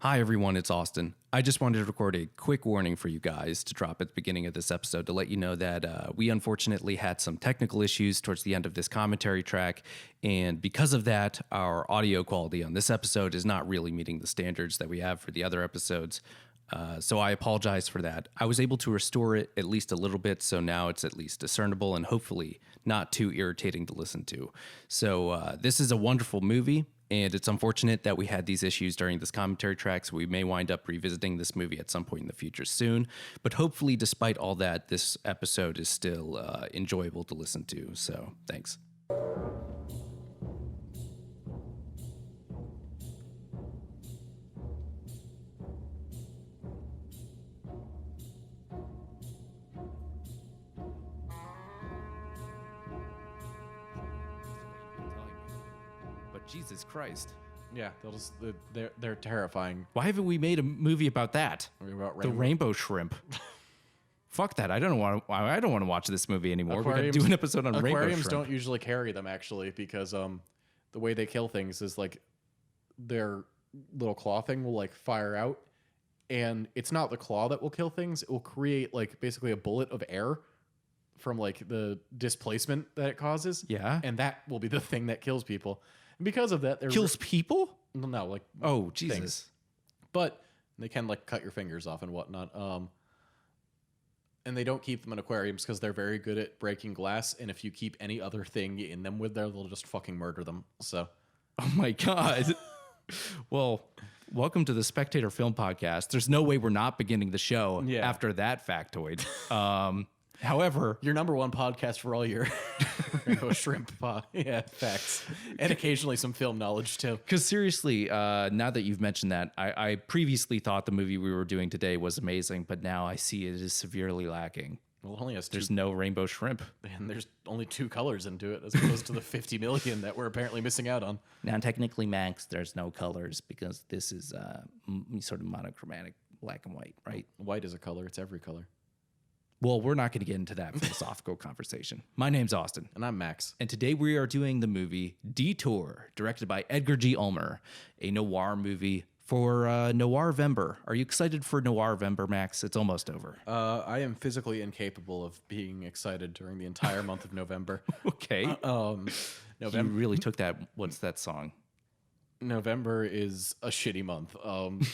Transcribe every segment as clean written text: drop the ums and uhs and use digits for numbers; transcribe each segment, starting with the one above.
Hi everyone, it's Austin. I just wanted to record a quick warning for you guys to drop at the beginning of this episode to let you know that we unfortunately had some technical issues towards the end of this commentary track, and because of that, our audio quality on this episode is not really meeting the standards that we have for the other episodes. So I apologize for that. I was able to restore it at least a little bit, so now it's at least discernible and hopefully not too irritating to listen to. So this is a wonderful movie, and it's unfortunate that we had these issues during this commentary track, so we may wind up revisiting this movie at some point in the future soon. But hopefully, despite all that, this episode is still enjoyable to listen to, so thanks. Jesus Christ. Yeah, they're terrifying. Why haven't we made a movie about that? About the rainbow shrimp. Fuck that. I don't want to watch this movie anymore. We're going to do an episode on rainbow shrimp. Aquariums don't usually carry them, actually, because the way they kill things is like their little claw thing will like fire out, and it's not the claw that will kill things. It will create like basically a bullet of air from like the displacement that it causes. Yeah. And that will be the thing that kills people. And because of that, kills people? No, like oh Jesus! Things. But they can like cut your fingers off and whatnot. And they don't keep them in aquariums because they're very good at breaking glass. And if you keep any other thing in them with there, they'll just fucking murder them. So, oh my God. Well, welcome to the Spectator Film Podcast. There's no way we're not beginning the show after that factoid. However, your number one podcast for all your rainbow shrimp facts, and occasionally some film knowledge too. Because seriously, now that you've mentioned that, I previously thought the movie we were doing today was amazing, but now I see it is severely lacking. Well, it only has there's no rainbow shrimp, and there's only 2 colors into it, as opposed to the 50 million that we're apparently missing out on. Now, technically, Maxx, there's no colors because this is sort of monochromatic, black and white, right? White is a color; it's every color. Well, we're not going to get into that philosophical conversation. My name's Austin. And I'm Max. And today we are doing the movie Detour, directed by Edgar G. Ulmer, a noir movie for Noirvember. Are you excited for Noirvember, Max? It's almost over. I am physically incapable of being excited during the entire month of November. Okay. November. You really took that. What's that song? November is a shitty month.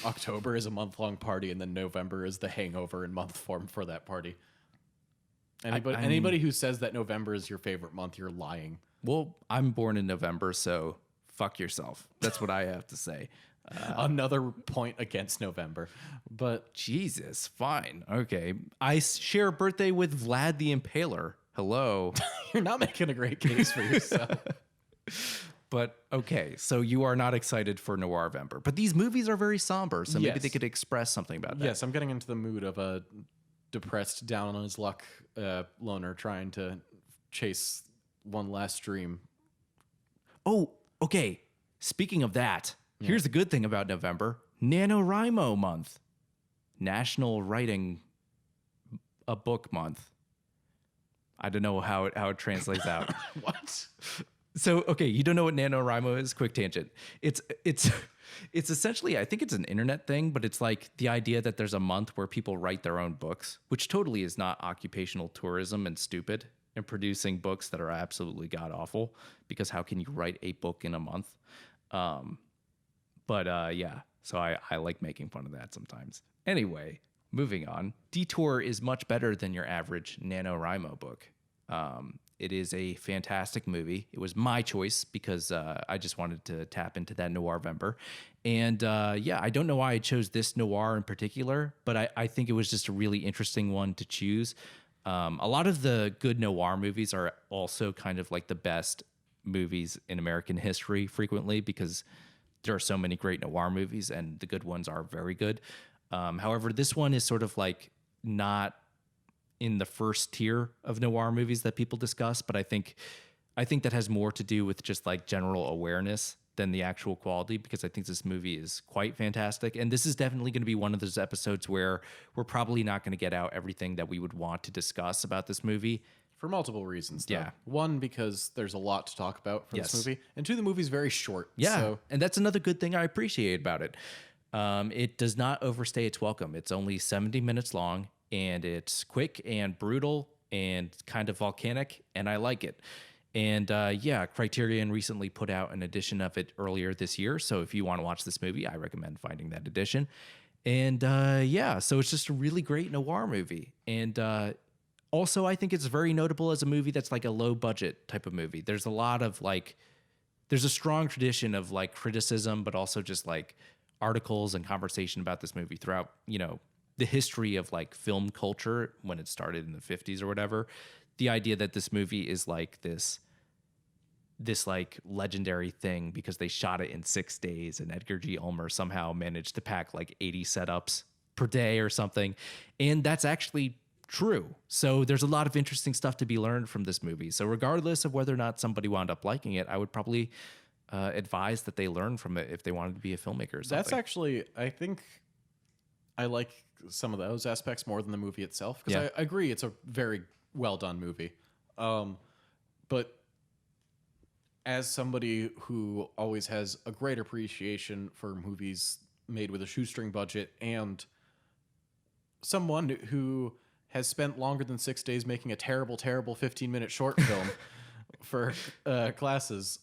October is a month-long party, and then November is the hangover in month form for that party. Anybody who says that November is your favorite month, you're lying. Well, I'm born in November, so fuck yourself. That's what I have to say. Another point against November. But Jesus, fine. Okay. I share a birthday with Vlad the Impaler. Hello. You're not making a great case for yourself. But okay, so you are not excited for Noirvember. But these movies are very somber, so maybe they could express something about that. Yes, I'm getting into the mood of a depressed, down on his luck loner trying to chase one last dream. Oh, okay. Speaking of that, here's the good thing about November. NaNoWriMo month. National Writing a Book Month. I don't know how it translates out. What? So, okay, you don't know what NaNoWriMo is? Quick tangent. It's essentially, I think it's an internet thing, but it's like the idea that there's a month where people write their own books, which totally is not occupational tourism and stupid, and producing books that are absolutely god-awful, because how can you write a book in a month? Yeah, so I like making fun of that sometimes. Anyway, moving on. Detour is much better than your average NaNoWriMo book. It is a fantastic movie. It was my choice because I just wanted to tap into that Noirvember. And I don't know why I chose this noir in particular, but I think it was just a really interesting one to choose. A lot of the good noir movies are also kind of like the best movies in American history frequently because there are so many great noir movies and the good ones are very good. However, this one is sort of like not in the first tier of noir movies that people discuss, but I think that has more to do with just like general awareness than the actual quality, because I think this movie is quite fantastic. And this is definitely going to be one of those episodes where we're probably not going to get out everything that we would want to discuss about this movie. For multiple reasons, though. Yeah. One, because there's a lot to talk about for this movie. And two, the movie's very short. Yeah, So. And that's another good thing I appreciate about it. It does not overstay its welcome. It's only 70 minutes long, and it's quick and brutal and kind of volcanic, and I like it. And yeah, Criterion recently put out an edition of it earlier this year. So if you want to watch this movie, I recommend finding that edition. And yeah, so it's just a really great noir movie. And also, I think it's very notable as a movie that's like a low budget type of movie. There's a lot of like, there's a strong tradition of like criticism, but also just like articles and conversation about this movie throughout, the history of like film culture when it started in the 50s or whatever. The idea that this movie is like this like legendary thing because they shot it in 6 days and Edgar G. Ulmer somehow managed to pack like 80 setups per day or something. And that's actually true. So there's a lot of interesting stuff to be learned from this movie. So regardless of whether or not somebody wound up liking it, I would probably advise that they learn from it if they wanted to be a filmmaker or something. That's actually, I think I like some of those aspects more than the movie itself. Because I agree, it's a very well done movie. But as somebody who always has a great appreciation for movies made with a shoestring budget and someone who has spent longer than 6 days making a terrible 15-minute short film for classes,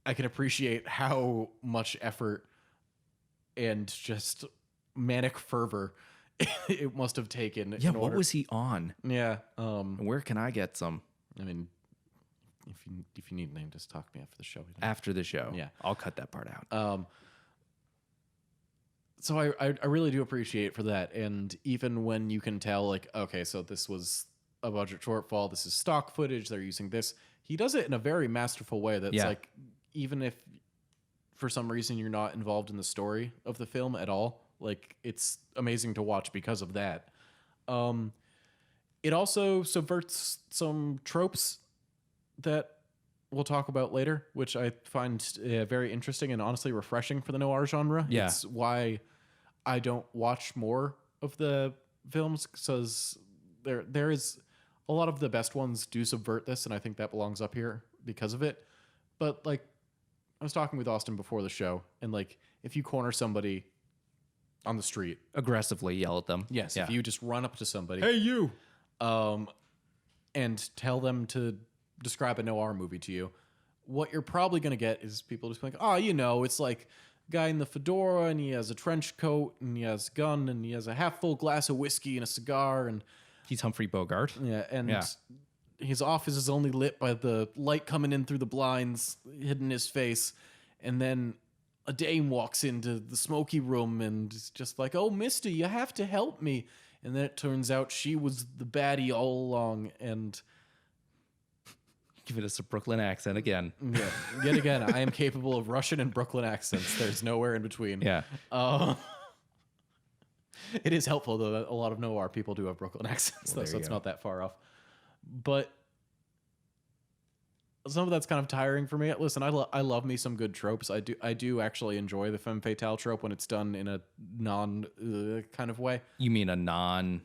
I can appreciate how much effort and just manic fervor it must have taken. Yeah, what was he on? Yeah. Where can I get some? I mean, if you need a name, just talk to me after the show. After the show. Yeah. I'll cut that part out. So I really do appreciate for that. And even when you can tell, like, okay, so this was a budget shortfall, this is stock footage, they're using this. He does it in a very masterful way that's like, even if for some reason you're not involved in the story of the film at all, like, it's amazing to watch because of that. It also subverts some tropes that we'll talk about later, which I find very interesting and honestly refreshing for the noir genre. Yeah. It's why I don't watch more of the films, because there is a lot of the best ones do subvert this, and I think that belongs up here because of it. But like, I was talking with Austin before the show, and like, if you corner somebody on the street, Aggressively yell at them. yes, Yeah. if you just run up to somebody, Hey, you. and tell them to describe a noir movie to you, what you're probably going to get is people just like, oh, it's like a guy in the fedora and he has a trench coat and he has a gun and he has a half full glass of whiskey and a cigar, and He's Humphrey Bogart. his office is only lit by the light coming in through the blinds hidden his face, and then a dame walks into the smoky room and is just like, oh, mister, you have to help me. And then it turns out she was the baddie all along. And Giving us a Brooklyn accent again. yeah, yet again, I am capable of Russian and Brooklyn accents. There's nowhere in between. Yeah. It is helpful, though, that a lot of noir people do have Brooklyn accents, though, so it's not that far off. But some of that's kind of tiring for me. Listen, I love me some good tropes. I do actually enjoy the femme fatale trope when it's done in a non kind of way. You mean a non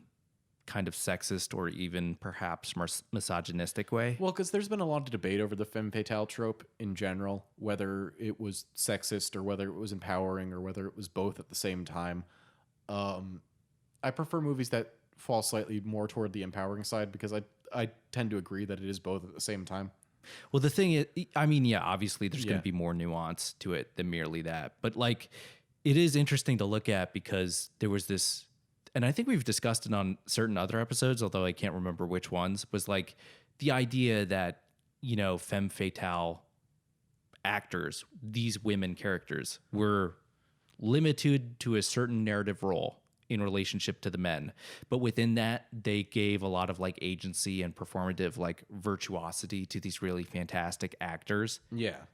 kind of sexist or even perhaps misogynistic way? Well, because there's been a lot of debate over the femme fatale trope in general, whether it was sexist or whether it was empowering or whether it was both at the same time. I prefer movies that fall slightly more toward the empowering side, because I tend to agree that it is both at the same time. Well, the thing is, I mean, yeah, obviously there's going to be more nuance to it than merely that. But like, it is interesting to look at because there was this, and I think we've discussed it on certain other episodes, although I can't remember which ones, was like the idea that, femme fatale actors, these women characters, were limited to a certain narrative role in relationship to the men, but within that they gave a lot of like agency and performative like virtuosity to these really fantastic actors.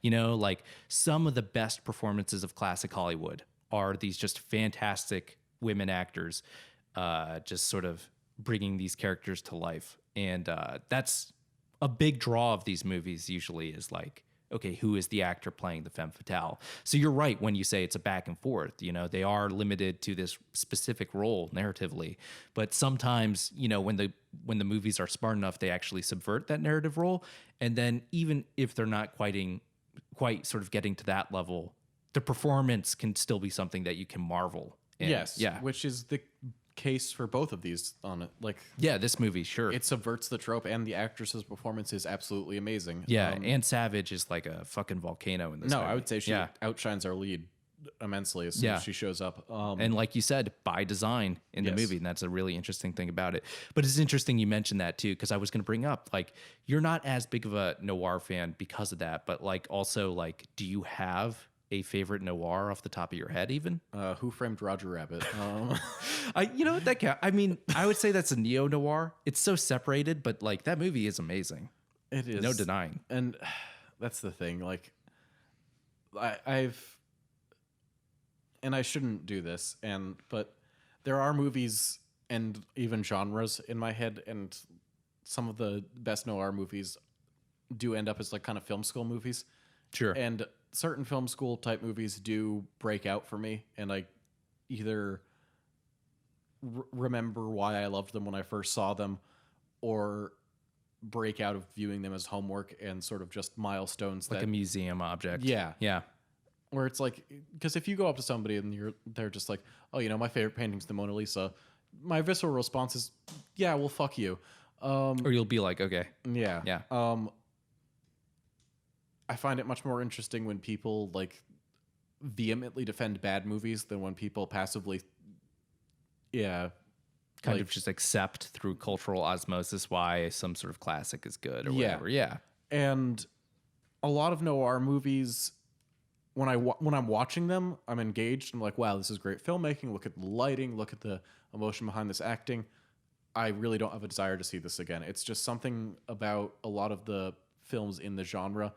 Like some of the best performances of classic Hollywood are these just fantastic women actors just sort of bringing these characters to life. And that's a big draw of these movies usually, is like, okay, who is the actor playing the femme fatale? So you're right when you say it's a back and forth. They are limited to this specific role narratively, but sometimes, when the movies are smart enough, they actually subvert that narrative role. And then even if they're not quite sort of getting to that level, the performance can still be something that you can marvel in. Yes. Yeah. Which is the case for both of these on it. Like, Yeah, this movie, sure. it subverts the trope, and the actress's performance is absolutely amazing. Yeah, Anne Savage is like a fucking volcano in this No, movie. I would say she Yeah. outshines our lead immensely as soon as she shows up. And like you said, by design in the Yes. movie, and that's a really interesting thing about it. But it's interesting you mentioned that too, because I was going to bring up, like, you're not as big of a noir fan because of that, but like also, like, do you have a favorite noir off the top of your head even? Who Framed Roger Rabbit? You know what, that count. I mean, I would say that's a neo noir. It's so separated, but like that movie is amazing. It is. No denying. And that's the thing. Like, I've, and I shouldn't do this, but there are movies and even genres in my head, and some of the best noir movies do end up as like kind of film school movies. Sure. And certain film school type movies do break out for me, and I either remember why I loved them when I first saw them, or break out of viewing them as homework and sort of just milestones. Like that, a museum object. Yeah. Yeah. Where it's like, because if you go up to somebody and they're just like, oh, you know, my favorite painting's the Mona Lisa, my visceral response is, yeah, well, fuck you. Or you'll be like, okay. Yeah. Yeah. I find it much more interesting when people like vehemently defend bad movies than when people passively, Kind of just accept through cultural osmosis why some sort of classic is good or whatever. Yeah. And a lot of noir movies, when I'm watching them, I'm engaged. I'm like, wow, this is great filmmaking. Look at the lighting. Look at the emotion behind this acting. I really don't have a desire to see this again. It's just something about a lot of the films in the genre.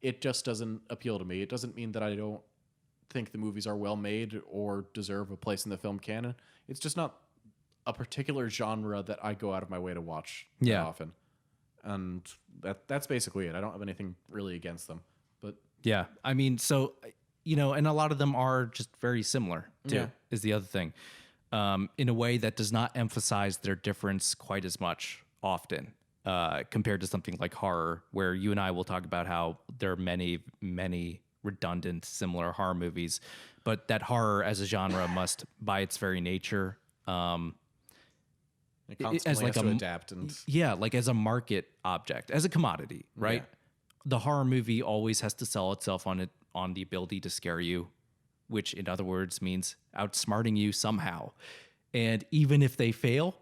It just doesn't appeal to me. It doesn't mean that I don't think the movies are well made or deserve a place in the film canon. It's just not a particular genre that I go out of my way to watch that often. And that's basically it. I don't have anything really against them. But yeah, I mean, so, you know, and a lot of them are just very similar too, is the other thing. In a way that does not emphasize their difference quite as much often. Compared to something like horror, where you and I will talk about how there are many, many redundant, similar horror movies, but that horror as a genre must, by its very nature, it constantly has to adapt and like as a market object, as a commodity, right? Yeah. The horror movie always has to sell itself on the ability to scare you, which in other words means outsmarting you somehow. And even if they fail,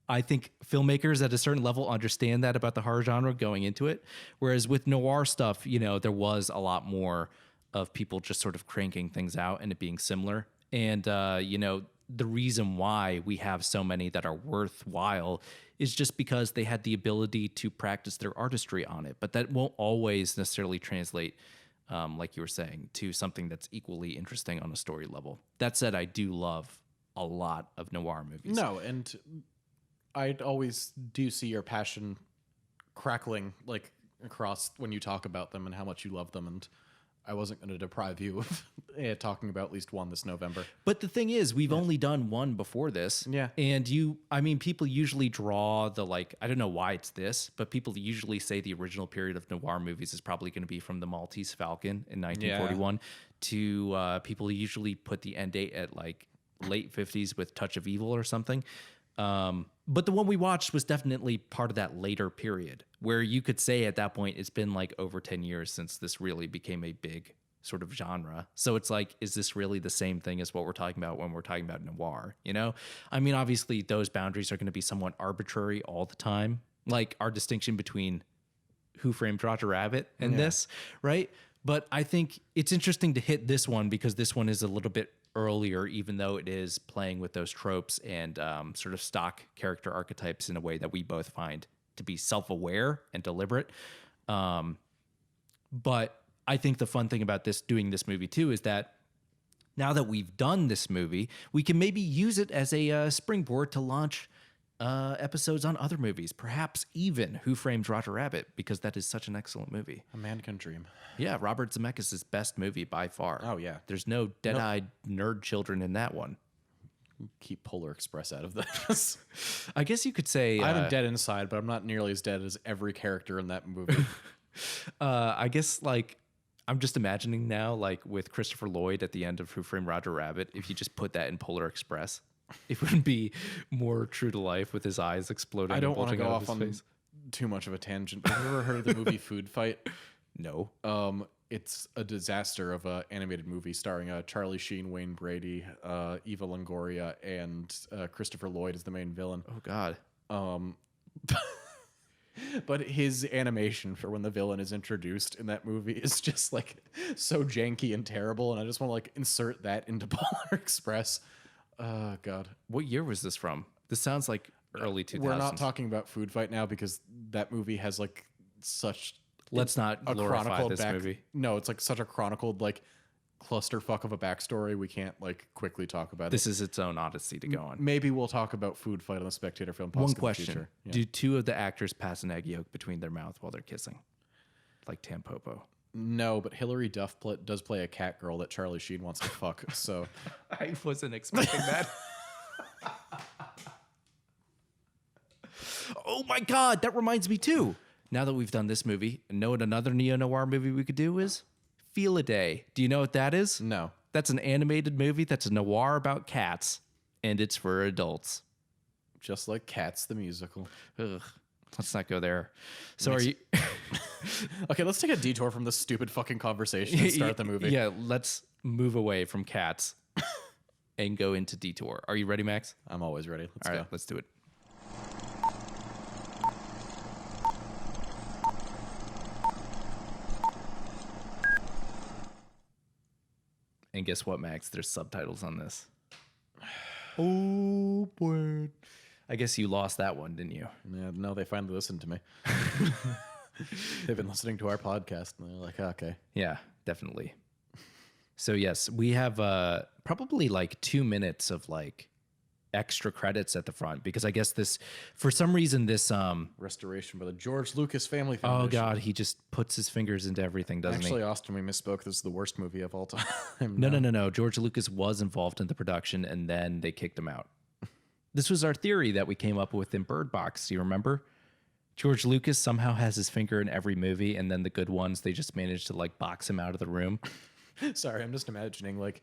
I think filmmakers at a certain level understand that about the horror genre going into it. Whereas with noir stuff, you know, there was a lot more of people just sort of cranking things out and it being similar. And, you know, the reason why we have so many that are worthwhile is just because they had the ability to practice their artistry on it. But that won't always necessarily translate, like you were saying, to something that's equally interesting on a story level. That said, I do love a lot of noir movies. No, and I always do see your passion crackling like across when you talk about them and how much you love them. And I wasn't going to deprive you of talking about at least one this November. But the thing is, we've only done one before this. Yeah. And people usually draw the, like, I don't know why it's this, but people usually say the original period of noir movies is probably going to be from The Maltese Falcon in 1941 to people usually put the end date at like late 50s with Touch of Evil or something. But the one we watched was definitely part of that later period where you could say at that point, it's been like over 10 years since this really became a big sort of genre. So it's like, is this really the same thing as what we're talking about when we're talking about noir? You know, I mean, obviously those boundaries are going to be somewhat arbitrary all the time. Like our distinction between Who Framed Roger Rabbit and this, right? But I think it's interesting to hit this one because this one is a little bit earlier, even though it is playing with those tropes and sort of stock character archetypes in a way that we both find to be self-aware and deliberate. But I think the fun thing about doing this movie too, is that now that we've done this movie, we can maybe use it as a springboard to launch episodes on other movies, perhaps even Who Framed Roger Rabbit, because that is such an excellent movie. A man can dream. Yeah, Robert Zemeckis' best movie by far. Oh, yeah. There's no dead-eyed nerd children in that one. Keep Polar Express out of this. I guess you could say... I'm dead inside, but I'm not nearly as dead as every character in that movie. I guess, like, I'm just imagining now, like with Christopher Lloyd at the end of Who Framed Roger Rabbit, if you just put that in Polar Express, it would be more true to life with his eyes exploding. I don't and want to bulging go out of off his on face. too much of a tangent. Have you ever heard of the movie Food Fight? No. It's a disaster of an animated movie starring Charlie Sheen, Wayne Brady, Eva Longoria, and Christopher Lloyd as the main villain. Oh God. But his animation for when the villain is introduced in that movie is just like so janky and terrible, and I just want to like insert that into Polar Express. Oh God. What year was this from? This sounds like early 2000s. We're not talking about Food Fight now because that movie has like such Let's not a glorify chronicled this movie. No, it's like such a chronicled like clusterfuck of a backstory. We can't like quickly talk about This is its own odyssey to go on. Maybe we'll talk about Food Fight on the Spectator Film Podcast One in the question. future. Yeah. Do two of the actors pass an egg yolk between their mouth while they're kissing? Like Tampopo. No, but Hilary Duff does play a cat girl that Charlie Sheen wants to fuck. So I wasn't expecting that. Oh my God, that reminds me too. Now that we've done this movie, know what another neo-noir movie we could do is? Feel a Day. Do you know what that is? no. That's an animated movie that's a noir about cats, and it's for adults. Just like Cats the musical. Ugh. Let's not go there. So are you... Okay, let's take a detour from this stupid fucking conversation and start the movie. Yeah, let's move away from cats and go into Detour. Are you ready, Max? I'm always ready. Let's All go. right, let's do it. And guess what, Max? There's subtitles on this. Oh boy. I guess you lost that one, didn't you? Yeah, no, they finally listened to me. They've been listening to our podcast and they're like, okay. Yeah, definitely. So yes, we have probably like 2 minutes of like extra credits at the front because I guess this, for some reason, this Restoration by the George Lucas Family oh Foundation. God, he just puts his fingers into everything, doesn't Actually, he? Austin, we misspoke. This is the worst movie of all time. No. George Lucas was involved in the production and then they kicked him out. This was our theory that we came up with in Bird Box. Do you remember? George Lucas somehow has his finger in every movie, and then the good ones, they just managed to like box him out of the room. Sorry, I'm just imagining like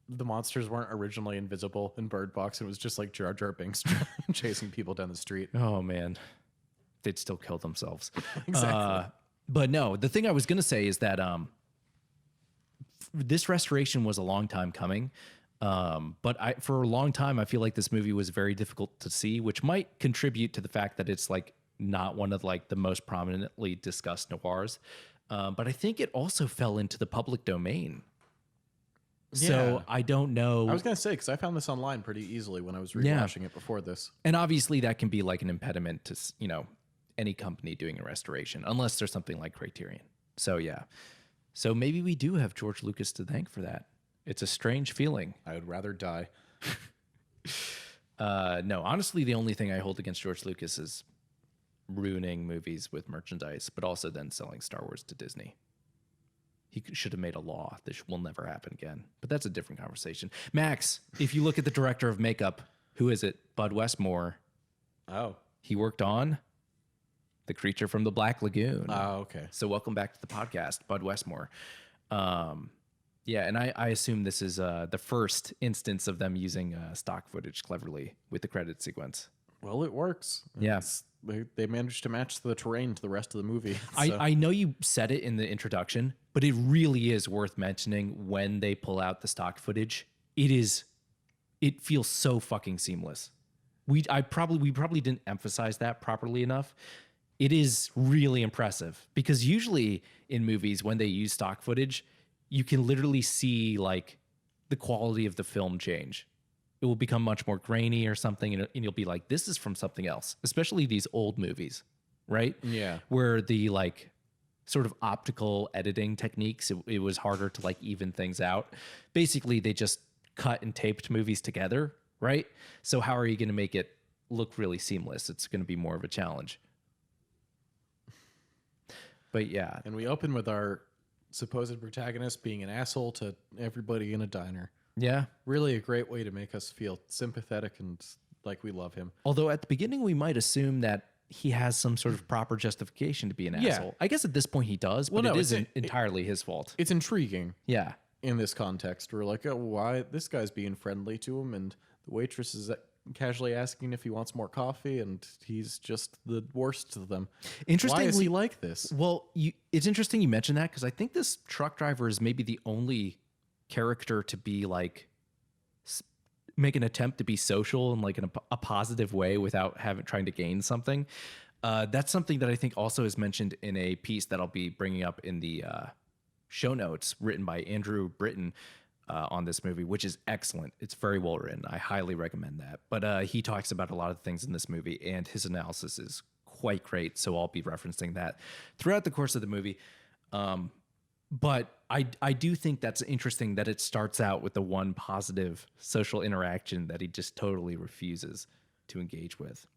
the monsters weren't originally invisible in Bird Box. It was just like Jar Jar Binks chasing people down the street. Oh man, they'd still kill themselves. Exactly. But no, the thing I was gonna say is that this restoration was a long time coming. But for a long time, I feel like this movie was very difficult to see, which might contribute to the fact that it's like not one of like the most prominently discussed noirs. But I think it also fell into the public domain. So Yeah. I don't know. I was gonna say because I found this online pretty easily when I was rewatching it before this. And obviously that can be like an impediment to, any company doing a restoration, unless there's something like Criterion. So yeah. So maybe we do have George Lucas to thank for that. It's a strange feeling. I would rather die. No, honestly, the only thing I hold against George Lucas is ruining movies with merchandise, but also then selling Star Wars to Disney. He should have made a law. This will never happen again. But that's a different conversation. Max, if you look at the director of makeup, who is it? Bud Westmore. Oh. He worked on The Creature from the Black Lagoon. Oh, okay. So welcome back to the podcast, Bud Westmore. Yeah, and I assume this is the first instance of them using stock footage cleverly with the credit sequence. Well, it works. Yeah. They managed to match the terrain to the rest of the movie. I know you said it in the introduction, but it really is worth mentioning when they pull out the stock footage. It feels so fucking seamless. We probably didn't emphasize that properly enough. It is really impressive because usually in movies when they use stock footage, you can literally see like the quality of the film change. It will become much more grainy or something, and you'll be like, this is from something else, especially these old movies, right? Yeah. Where the like sort of optical editing techniques, it was harder to like even things out. Basically, they just cut and taped movies together, right? So how are you going to make it look really seamless? It's going to be more of a challenge. But yeah. And we open with our supposed protagonist being an asshole to everybody in a diner. Yeah. Really a great way to make us feel sympathetic and like we love him. Although at the beginning we might assume that he has some sort of proper justification to be an Yeah. asshole. I guess at this point he does, but Well, no, it it's isn't entirely his fault. It's intriguing Yeah. in this context. We're like, oh, why this guy's being friendly to him, and the waitress is casually asking if he wants more coffee, and he's just the worst to them. Interestingly, Why is he like this? Well, it's interesting you mentioned that because I think this truck driver is maybe the only character to be like make an attempt to be social in like a positive way without trying to gain something. That's something that I think also is mentioned in a piece that I'll be bringing up in the show notes written by Andrew Britton on this movie, which is excellent. It's very well written. I highly recommend that. But he talks about a lot of things in this movie, and his analysis is quite great. So I'll be referencing that throughout the course of the movie. But I do think that's interesting that it starts out with the one positive social interaction that he just totally refuses to engage with.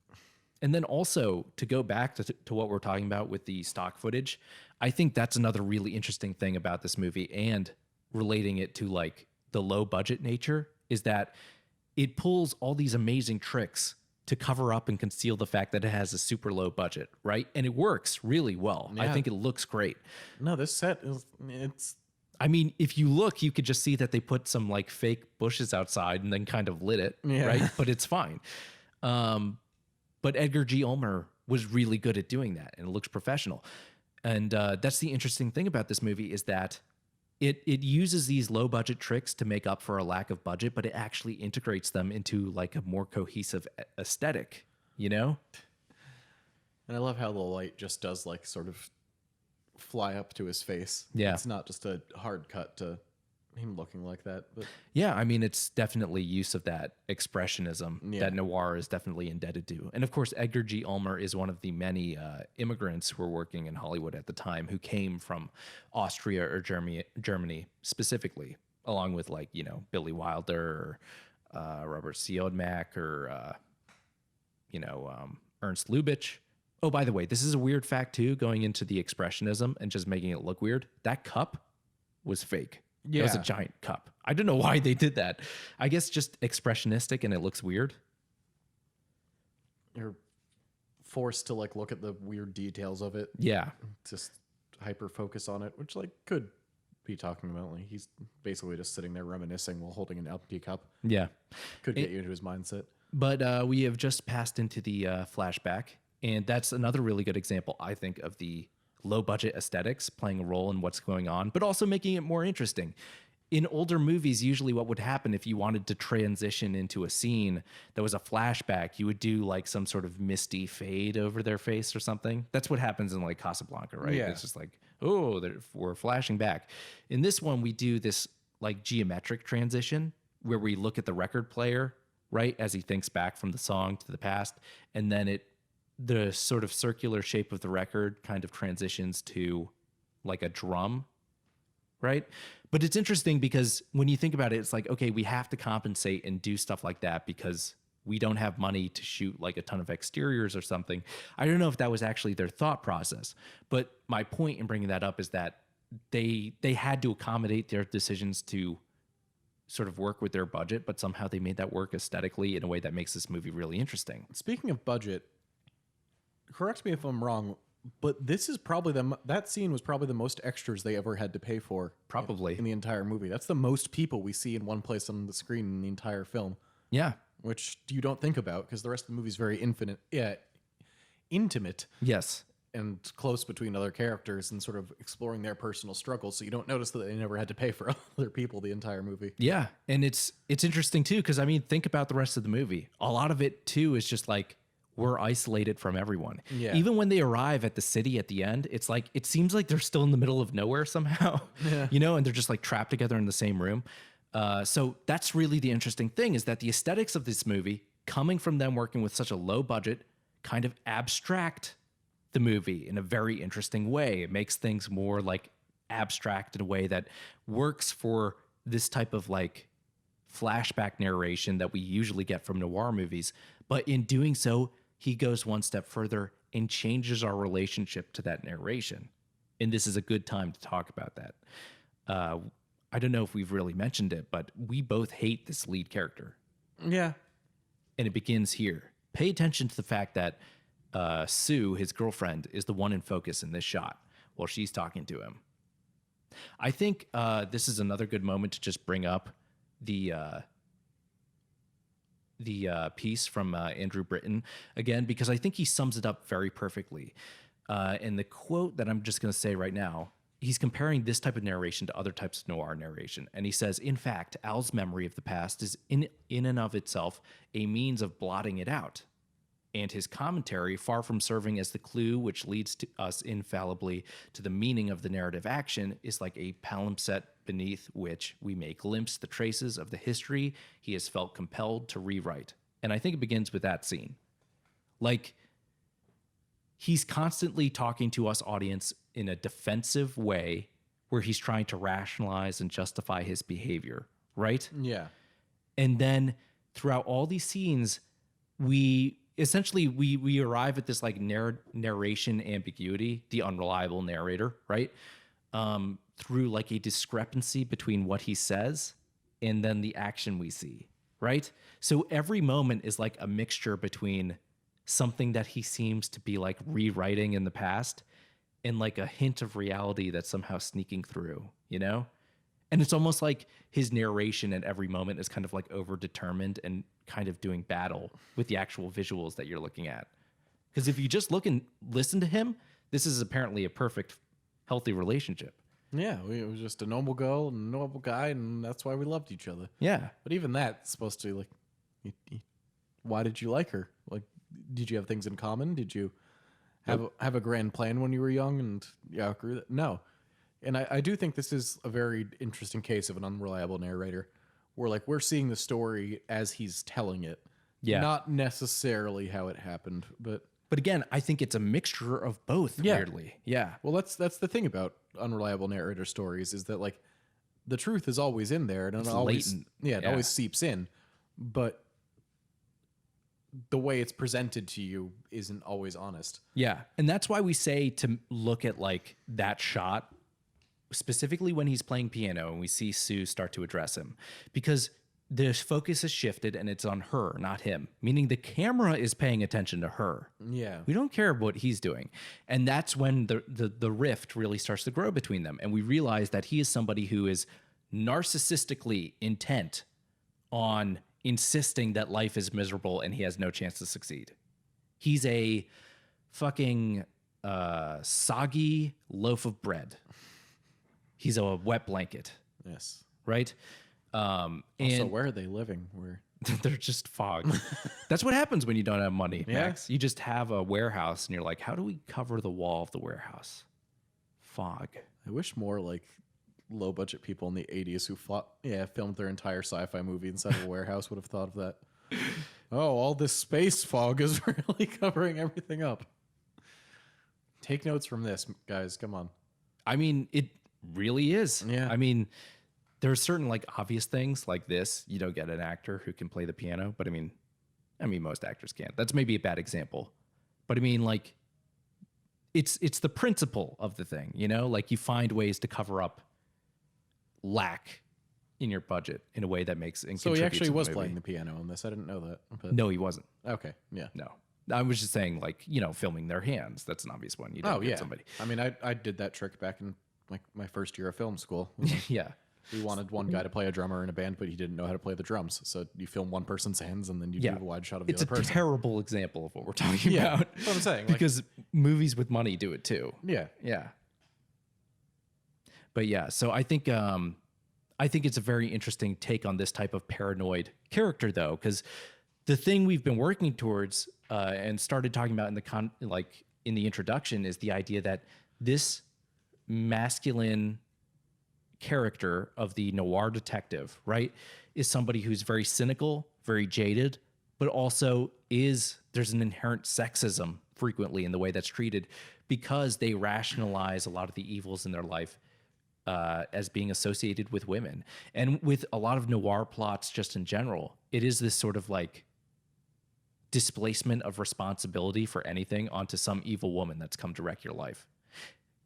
And then also to go back to what we're talking about with the stock footage, I think that's another really interesting thing about this movie, and relating it to like the low budget nature, is that it pulls all these amazing tricks to cover up and conceal the fact that it has a super low budget, right? And it works really well. I Yeah. think it looks great. No, this set it's I mean, if you look, you could just see that they put some like fake bushes outside and then kind of lit it, Yeah. right? But it's fine. But Edgar G. Ulmer was really good at doing that, and it looks professional. And that's the interesting thing about this movie, is that it uses these low budget tricks to make up for a lack of budget, but it actually integrates them into like a more cohesive aesthetic, you know? And I love how the light just does like sort of fly up to his face. Yeah. It's not just a hard cut to him looking like that. But Yeah, I mean, it's definitely use of that expressionism Yeah. that noir is definitely indebted to. And of course, Edgar G. Ulmer is one of the many immigrants who were working in Hollywood at the time who came from Austria or Germany specifically, along with like, you know, Billy Wilder or Robert Siodmak or, Ernst Lubitsch. Oh, by the way, this is a weird fact too, going into the expressionism and just making it look weird. That cup was fake. It was a Yeah. giant cup. I don't know why they did that. I guess just expressionistic and it looks weird. you're forced to like look at the weird details of it, Yeah. just hyper focus on it, which like could be talking about like he's basically just sitting there reminiscing while holding an empty cup. Yeah. Could get you into his mindset. But we have just passed into the flashback. And that's another really good example, I think, of the low budget aesthetics playing a role in what's going on, but also making it more interesting. In older movies, usually what would happen if you wanted to transition into a scene that was a flashback, you would do like some sort of misty fade over their face or something. That's what happens in like Casablanca, right? Yeah. It's just like, oh, we're flashing back. In this one, we do this like geometric transition where we look at the record player, right, as he thinks back from the song to the past, and then the sort of circular shape of the record kind of transitions to like a drum, right? But it's interesting because when you think about it, it's like, okay, we have to compensate and do stuff like that because we don't have money to shoot like a ton of exteriors or something. I don't know if that was actually their thought process, but my point in bringing that up is that they had to accommodate their decisions to sort of work with their budget, but somehow they made that work aesthetically in a way that makes this movie really interesting. Speaking of budget, correct me if I'm wrong, but this is probably that scene was probably the most extras they ever had to pay for. Probably. in the entire movie. That's the most people we see in one place on the screen in the entire film, Yeah. which you don't think about because the rest of the movie is very intimate Yes. and close between other characters and sort of exploring their personal struggles. So you don't notice that they never had to pay for other people the entire movie. Yeah, and it's interesting too because I mean, think about the rest of the movie. A lot of it too is just like we're isolated from everyone. Yeah. Even when they arrive at the city at the end, it's like it seems like they're still in the middle of nowhere somehow. Yeah. You know, and they're just like trapped together in the same room. So that's really the interesting thing is that the aesthetics of this movie, coming from them working with such a low budget, kind of abstract the movie in a very interesting way. It makes things more like abstract in a way that works for this type of like flashback narration that we usually get from noir movies. But in doing so, he goes one step further and changes our relationship to that narration. And this is a good time to talk about that. I don't know if we've really mentioned it, but we both hate this lead character. Yeah. And it begins here. Pay attention to the fact that Sue, his girlfriend, is the one in focus in this shot while she's talking to him. I think this is another good moment to just bring up the piece from Andrew Britton again, because I think he sums it up very perfectly. And the quote that I'm just going to say right now, he's comparing this type of narration to other types of noir narration. And he says, in fact, Al's memory of the past is in and of itself a means of blotting it out. And his commentary, far from serving as the clue which leads to us infallibly to the meaning of the narrative action, is like a palimpsest beneath which we may glimpse the traces of the history he has felt compelled to rewrite. And I think it begins with that scene. Like, he's constantly talking to us audience in a defensive way where he's trying to rationalize and justify his behavior, right? Yeah. And then throughout all these scenes, we arrive at this like narration ambiguity, the unreliable narrator, right? Through like a discrepancy between what he says and then the action we see, right? So every moment is like a mixture between something that he seems to be like rewriting in the past and like a hint of reality that's somehow sneaking through, you know? And it's almost like his narration at every moment is kind of like overdetermined and kind of doing battle with the actual visuals that you're looking at. Because if you just look and listen to him, this is apparently a perfect, healthy relationship. Yeah, it was just a normal girl and a normal guy, and that's why we loved each other. Yeah. But even that's supposed to, like, why did you like her? Like, did you have things in common? Did you have a grand plan when you were young and you outgrew that? No. And I do think this is a very interesting case of an unreliable narrator where, like, we're seeing the story as he's telling it. Yeah. Not necessarily how it happened, but again, I think it's a mixture of both, weirdly. Yeah. Well, that's the thing about unreliable narrator stories is that, like, the truth is always in there and It's it always latent. it always seeps in, but the way it's presented to you isn't always honest. Yeah. And that's why we say to look at like that shot specifically when he's playing piano and we see Sue start to address him, because the focus has shifted and it's on her, not him, meaning the camera is paying attention to her. Yeah. We don't care what he's doing. And that's when the rift really starts to grow between them. And we realize that he is somebody who is narcissistically intent on insisting that life is miserable and he has no chance to succeed. He's a fucking soggy loaf of bread. He's a wet blanket. Yes. Right? Also, And where are they living? Where? they're just fog. That's what happens when you don't have money, Yeah. Max. You just have a warehouse and you're like, how do we cover the wall of the warehouse? Fog. I wish more like low budget people in the 80s who filmed their entire sci-fi movie inside of a warehouse would have thought of that. Oh, all this space fog is really covering everything up. Take notes from this, guys. Come on. I mean, it really is. Yeah. I mean, there are certain like obvious things like this. You don't get an actor who can play the piano, but I mean, most actors can't. That's maybe a bad example, but I mean, like, it's the principle of the thing, you know. Like, you find ways to cover up lack in your budget in a way that makes. And So he contributes actually to the was movie. playing the piano in this. I didn't know that. But No, he wasn't. okay. Yeah. No, I was just saying, like, you know, filming their hands. That's an obvious one. You don't Oh get yeah. somebody. I mean, I did that trick back in my first year of film school. Yeah. We wanted one guy to play a drummer in a band, but he didn't know how to play the drums. So you film one person's hands and then you Yeah. do a wide shot of the It's a other person. terrible example of what we're talking Yeah, about. that's what I'm saying. Like, Because movies with money do it too. yeah. Yeah. But yeah, so I think it's a very interesting take on this type of paranoid character, though, because the thing we've been working towards and started talking about in the introduction is the idea that this masculine character of the noir detective, right, is somebody who's very cynical, very jaded, but also there's an inherent sexism frequently in the way that's treated because they rationalize a lot of the evils in their life as being associated with women. And with a lot of noir plots just in general, it is this sort of like displacement of responsibility for anything onto some evil woman that's come to wreck your life.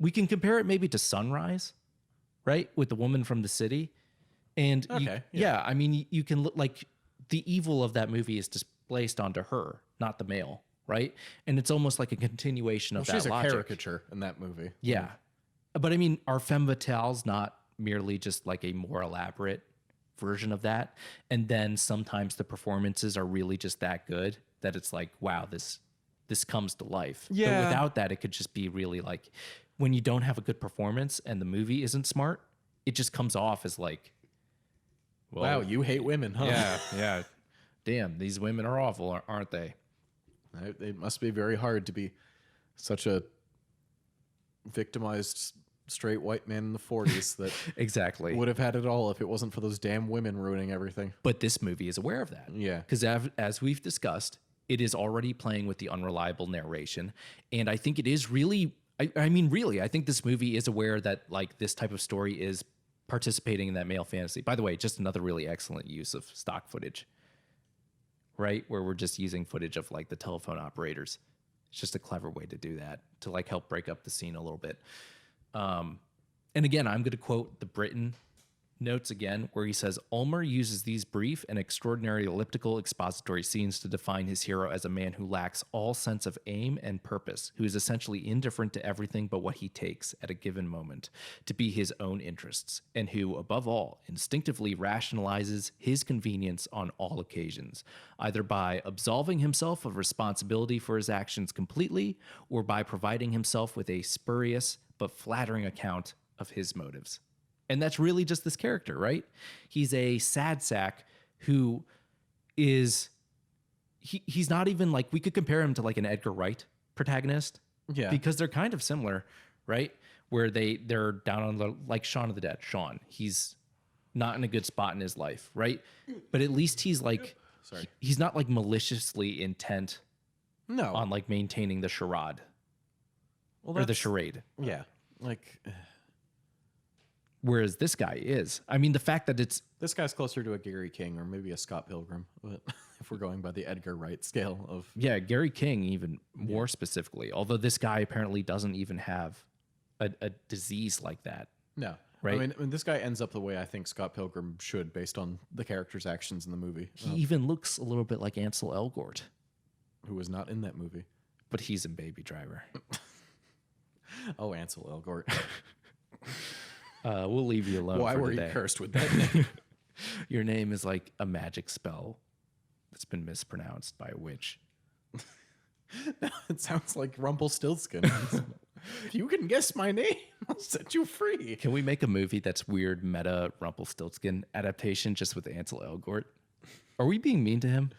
We can compare it maybe to Sunrise, right? With the woman from the city. And Okay, I mean, you can look like the evil of that movie is displaced onto her, not the male. right? And it's almost like a continuation of that She's a logic. caricature in that movie. Yeah. But I mean, are femme fatales not merely just like a more elaborate version of that? And then sometimes the performances are really just that good that it's like, wow, this comes to life. Yeah. But without that, it could just be really like when you don't have a good performance and the movie isn't smart, it just comes off as like, well, Wow, you hate women, huh? yeah. Damn, these women are awful, aren't they? It must be very hard to be such a victimized straight white man in the 40s that Exactly. would have had it all if it wasn't for those damn women ruining everything. But this movie is aware of that. Yeah. Because as we've discussed, it is already playing with the unreliable narration. And I think it is really, I mean, really, I think this movie is aware that like this type of story is participating in that male fantasy. By the way, just another really excellent use of stock footage, right? Where we're just using footage of like the telephone operators. It's just a clever way to do that, to like help break up the scene a little bit. And again, I'm going to quote the Britain notes again, where he says, Ulmer uses these brief and extraordinary elliptical expository scenes to define his hero as a man who lacks all sense of aim and purpose, who is essentially indifferent to everything but what he takes at a given moment to be his own interests, and who, above all, instinctively rationalizes his convenience on all occasions, either by absolving himself of responsibility for his actions completely, or by providing himself with a spurious but flattering account of his motives. And that's really just this character, right? He's a sad sack who is, he's not even like, we could compare him to like an Edgar Wright protagonist. Yeah. Because they're kind of similar, right? Where they're down on the, like Shaun of the Dead. Sean, he's not in a good spot in his life, right? But at least he's like, he's not like maliciously intent on like maintaining the charade or the charade. Yeah. Like, whereas this guy is. I mean, the fact that it's... This guy's closer to a Gary King or maybe a Scott Pilgrim, but if we're going by the Edgar Wright scale of... Yeah, Gary King even more specifically, although this guy apparently doesn't even have a disease like that. No. Right? I mean, this guy ends up the way I think Scott Pilgrim should based on the character's actions in the movie. He even looks a little bit like Ansel Elgort. Who was not in that movie. But he's in Baby Driver. Oh, Ansel Elgort. We'll leave you alone. Why for were today. you cursed with that name? Your name is like a magic spell that's been mispronounced by a witch. It sounds like Rumpelstiltskin. If you can guess my name, I'll set you free. Can we make a movie that's weird meta Rumpelstiltskin adaptation just with Ansel Elgort? Are we being mean to him?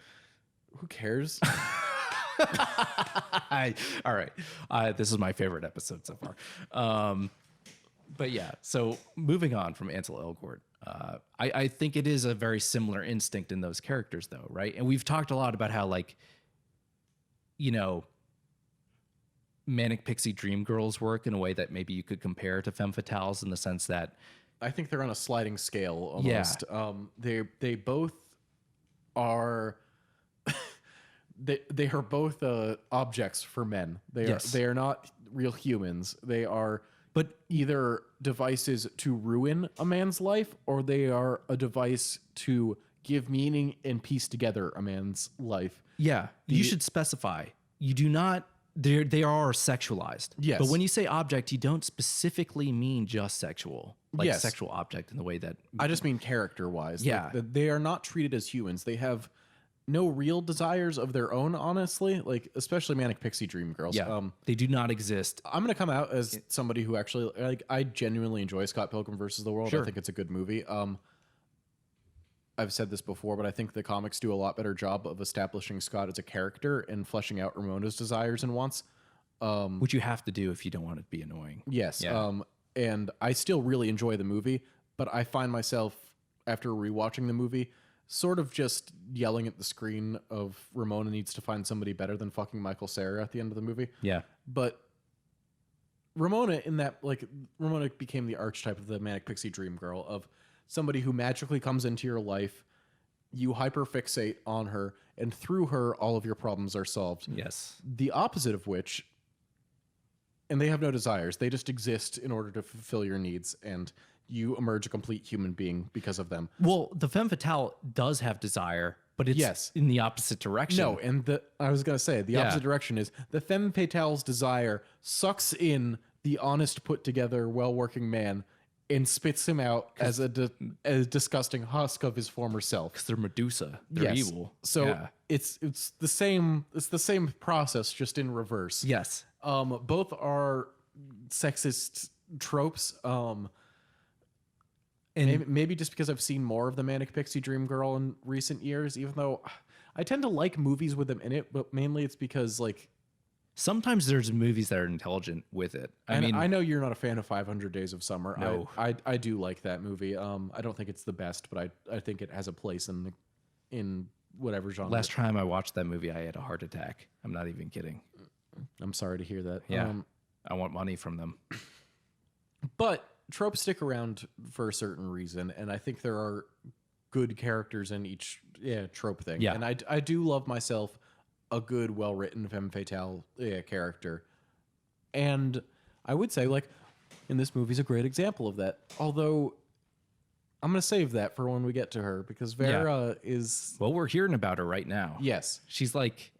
Who cares? All right. This is my favorite episode so far. But yeah, so moving on from Ansel Elgort, I think it is a very similar instinct in those characters, though, right? And we've talked a lot about how, like, you know, Manic Pixie Dream Girls work in a way that maybe you could compare to Femme Fatales in the sense that... I think they're on a sliding scale almost. Yeah. They both are... They are both objects for men. They are not real humans. They are either devices to ruin a man's life, or they are a device to give meaning and piece together a man's life. Yeah, you should specify. You do not. They are sexualized. Yes, but when you say object, you don't specifically mean just sexual, like sexual object in the way that I just mean character-wise. Yeah, like, they are not treated as humans. They have no real desires of their own, honestly, like especially Manic Pixie Dream Girls. Yeah, they do not exist. I'm going to come out as somebody who actually, like, I genuinely enjoy Scott Pilgrim versus the World. Sure. I think it's a good movie. I've said this before, but I think the comics do a lot better job of establishing Scott as a character and fleshing out Ramona's desires and wants. Which you have to do if you don't want it to be annoying. Yes. Yeah. And I still really enjoy the movie, but I find myself, after rewatching the movie, sort of just yelling at the screen of Ramona needs to find somebody better than fucking Michael Cera at the end of the movie. Yeah. But Ramona Ramona became the archetype of the Manic Pixie Dream Girl, of somebody who magically comes into your life, you hyperfixate on her, and through her, all of your problems are solved. Yes. The opposite of which, and they have no desires. They just exist in order to fulfill your needs, and you emerge a complete human being because of them. Well, the femme fatale does have desire, but but it's Yes. in the opposite direction. No, and I was gonna say the opposite direction is the femme fatale's desire sucks in the honest, put together, well working man and spits him out as a disgusting husk of his former self. Because they're Medusa. They're evil. So it's the same process, just in reverse. Yes. Both are sexist tropes. And maybe just because I've seen more of the Manic Pixie Dream Girl in recent years, even though I tend to like movies with them in it, but mainly it's because like sometimes there's movies that are intelligent with it. I mean, I know you're not a fan of 500 Days of Summer. No. I do like that movie. I don't think it's the best, but I think it has a place in whatever genre. last time I watched that movie, I had a heart attack. I'm not even kidding. I'm sorry to hear that. Yeah. I want money from them. But tropes stick around for a certain reason, and I think there are good characters in each trope thing. Yeah. And I do love myself a good, well-written femme fatale character. And I would say, like, in this movie's a great example of that. Although, I'm going to save that for when we get to her, because Vera is... Well, we're hearing about her right now. Yes. She's like,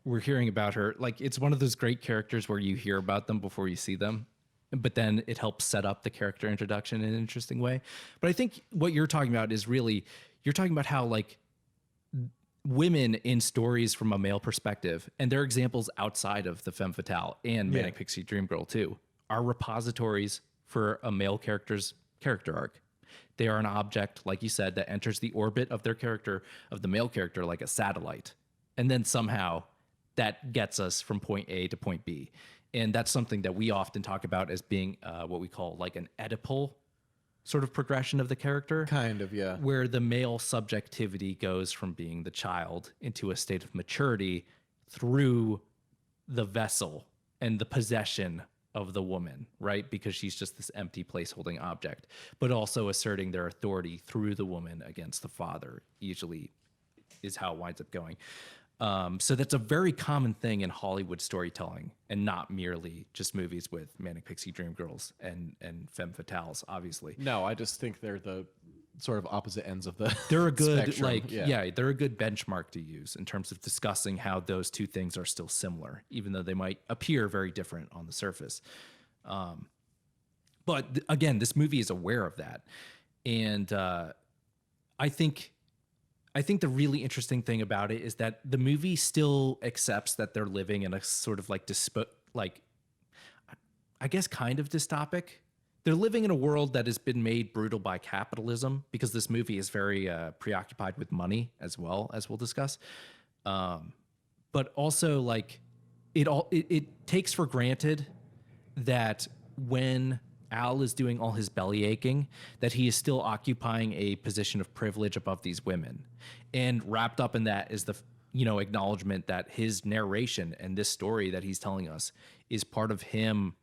we're hearing about her. Like, it's one of those great characters where you hear about them before you see them, but then it helps set up the character introduction in an interesting way. But I think what you're talking about is really, you're talking about how, like, women in stories from a male perspective, and there are examples outside of the femme fatale and Manic Pixie Dream Girl too, are repositories for a male character's character arc. They are an object, like you said, that enters the orbit of their character, of the male character, like a satellite. And then somehow that gets us from point A to point B. And that's something that we often talk about as being what we call like an Oedipal sort of progression of the character. Kind of, yeah. Where the male subjectivity goes from being the child into a state of maturity through the vessel and the possession of the woman, right? Because she's just this empty place-holding object, but also asserting their authority through the woman against the father, usually is how it winds up going. So that's a very common thing in Hollywood storytelling, and not merely just movies with Manic Pixie Dream Girls and femme fatales, obviously. No, I just think they're the sort of opposite ends of the They're a good spectrum. they're a good benchmark to use in terms of discussing how those two things are still similar, even though they might appear very different on the surface. But again, this movie is aware of that, and I think the really interesting thing about it is that the movie still accepts that they're living in a sort of like I guess kind of dystopic. They're living in a world that has been made brutal by capitalism, because this movie is very preoccupied with money as well, as we'll discuss. But also, like, it takes for granted that when Al is doing all his belly aching, that he is still occupying a position of privilege above these women. And wrapped up in that is the, acknowledgement that his narration and this story that he's telling us is part of him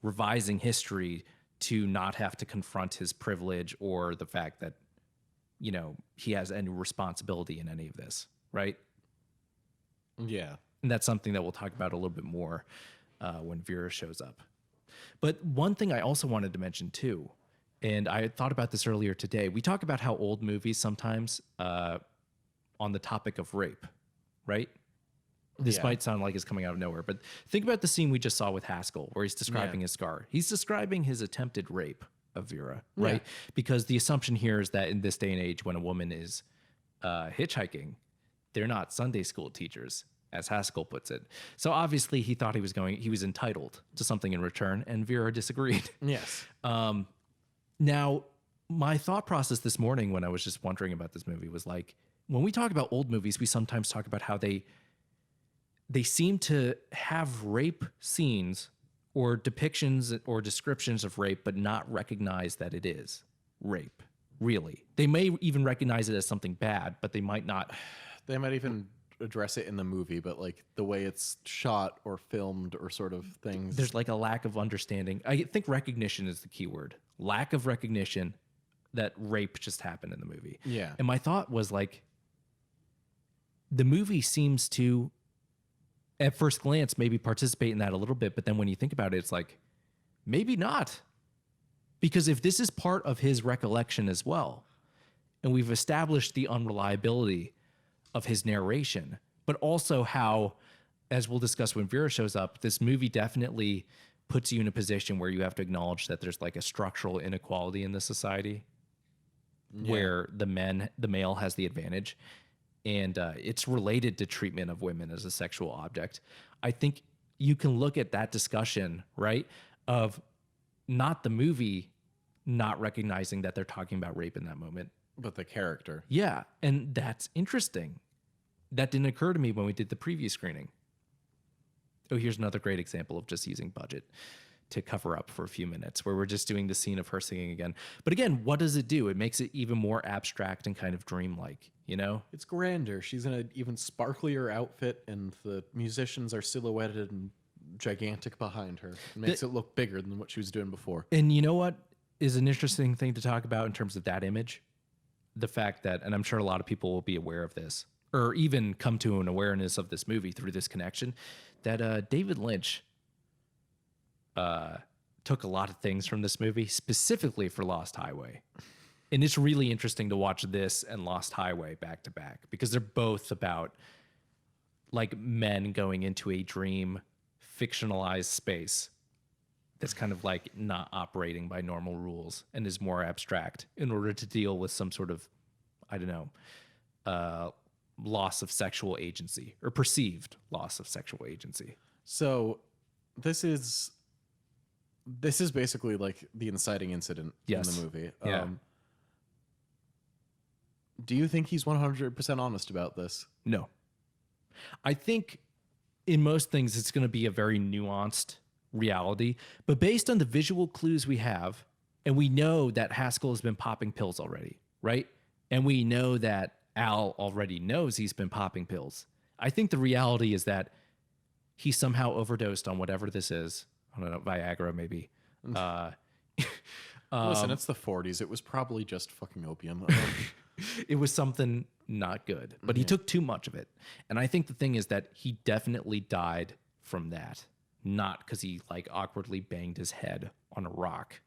revising history to not have to confront his privilege or the fact that, he has any responsibility in any of this, right? Yeah. And that's something that we'll talk about a little bit more when Vera shows up. But one thing I also wanted to mention too, and I thought about this earlier today, we talk about how old movies sometimes on the topic of rape, right? This might sound like it's coming out of nowhere, but think about the scene we just saw with Haskell, where he's describing his scar. He's describing his attempted rape of Vera, right? Because the assumption here is that in this day and age, when a woman is hitchhiking, they're not Sunday school teachers, as Haskell puts it. So obviously he thought he was entitled to something in return, and Vera disagreed. Yes. Now, my thought process this morning when I was just wondering about this movie was like, when we talk about old movies, we sometimes talk about how they seem to have rape scenes or depictions or descriptions of rape, but not recognize that it is rape, really. They may even recognize it as something bad, but they might not. They might even address it in the movie, but like the way it's shot or filmed or sort of things. There's like a lack of understanding. I think recognition is the key word. Lack of recognition that rape just happened in the movie. Yeah. And my thought was like, the movie seems to, at first glance, maybe participate in that a little bit, but then when you think about it, it's like, maybe not. Because if this is part of his recollection as well, and we've established the unreliability of his narration, but also how, as we'll discuss when Vera shows up, this movie definitely puts you in a position where you have to acknowledge that there's like a structural inequality in the society where the male has the advantage. And it's related to treatment of women as a sexual object. I think you can look at that discussion, right, of not the movie not recognizing that they're talking about rape in that moment. But the character. Yeah, and that's interesting. That didn't occur to me when we did the preview screening. Oh, here's another great example of just using budget to cover up for a few minutes, where we're just doing the scene of her singing again. But again, what does it do? It makes it even more abstract and kind of dreamlike, you know? It's grander. She's in an even sparklier outfit, and the musicians are silhouetted and gigantic behind her. It makes it look bigger than what she was doing before. And you know what is an interesting thing to talk about in terms of that image? The fact that, and I'm sure a lot of people will be aware of this, or even come to an awareness of this movie through this connection, that David Lynch took a lot of things from this movie, specifically for Lost Highway. And it's really interesting to watch this and Lost Highway back to back, because they're both about like men going into a dream fictionalized space that's kind of like not operating by normal rules and is more abstract in order to deal with some sort of, I don't know, loss of sexual agency, or perceived loss of sexual agency. So this is basically like the inciting incident in the movie. Yeah. Do you think he's 100% honest about this? No. I think in most things it's going to be a very nuanced reality, but based on the visual clues we have, and we know that Haskell has been popping pills already, right? And we know that Al already knows he's been popping pills. I think the reality is that he somehow overdosed on whatever this is. I don't know, Viagra maybe. Listen, it's the 40s. It was probably just fucking opium. It was something not good, but he took too much of it. And I think the thing is that he definitely died from that, not because he like awkwardly banged his head on a rock.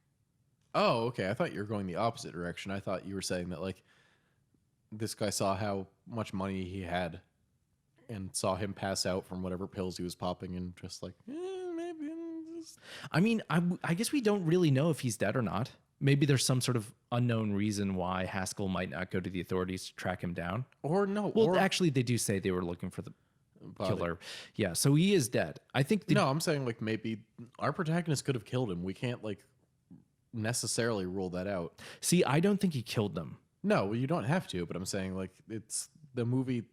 Oh, okay. I thought you were going the opposite direction. I thought you were saying that like this guy saw how much money he had and saw him pass out from whatever pills he was popping, and just like, maybe. I mean, I guess we don't really know if he's dead or not. Maybe there's some sort of unknown reason why Haskell might not go to the authorities to track him down. Or no. Well, actually, they do say they were looking for the killer. Yeah, so he is dead. I think. No, I'm saying like maybe our protagonist could have killed him. We can't like necessarily rule that out. See, I don't think he killed them. No, you don't have to. But I'm saying like it's the movie.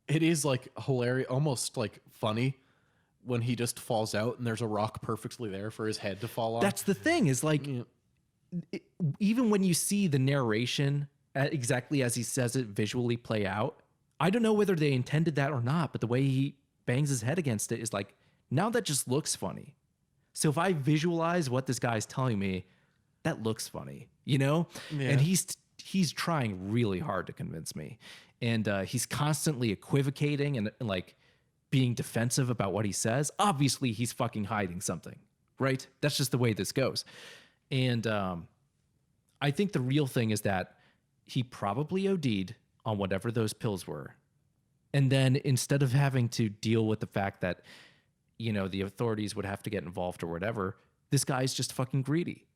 It is like hilarious, almost like funny, when he just falls out and there's a rock perfectly there for his head to fall on. That's the thing. Is like. Yeah. Even when you see the narration exactly as he says it visually play out, I don't know whether they intended that or not, but the way he bangs his head against it is like, now that just looks funny. So if I visualize what this guy's telling me, that looks funny, you know? Yeah. And he's trying really hard to convince me. And he's constantly equivocating and like being defensive about what he says. Obviously, he's fucking hiding something, right? That's just the way this goes. And I think the real thing is that he probably OD'd on whatever those pills were. And then instead of having to deal with the fact that, you know, the authorities would have to get involved or whatever, this guy's just fucking greedy.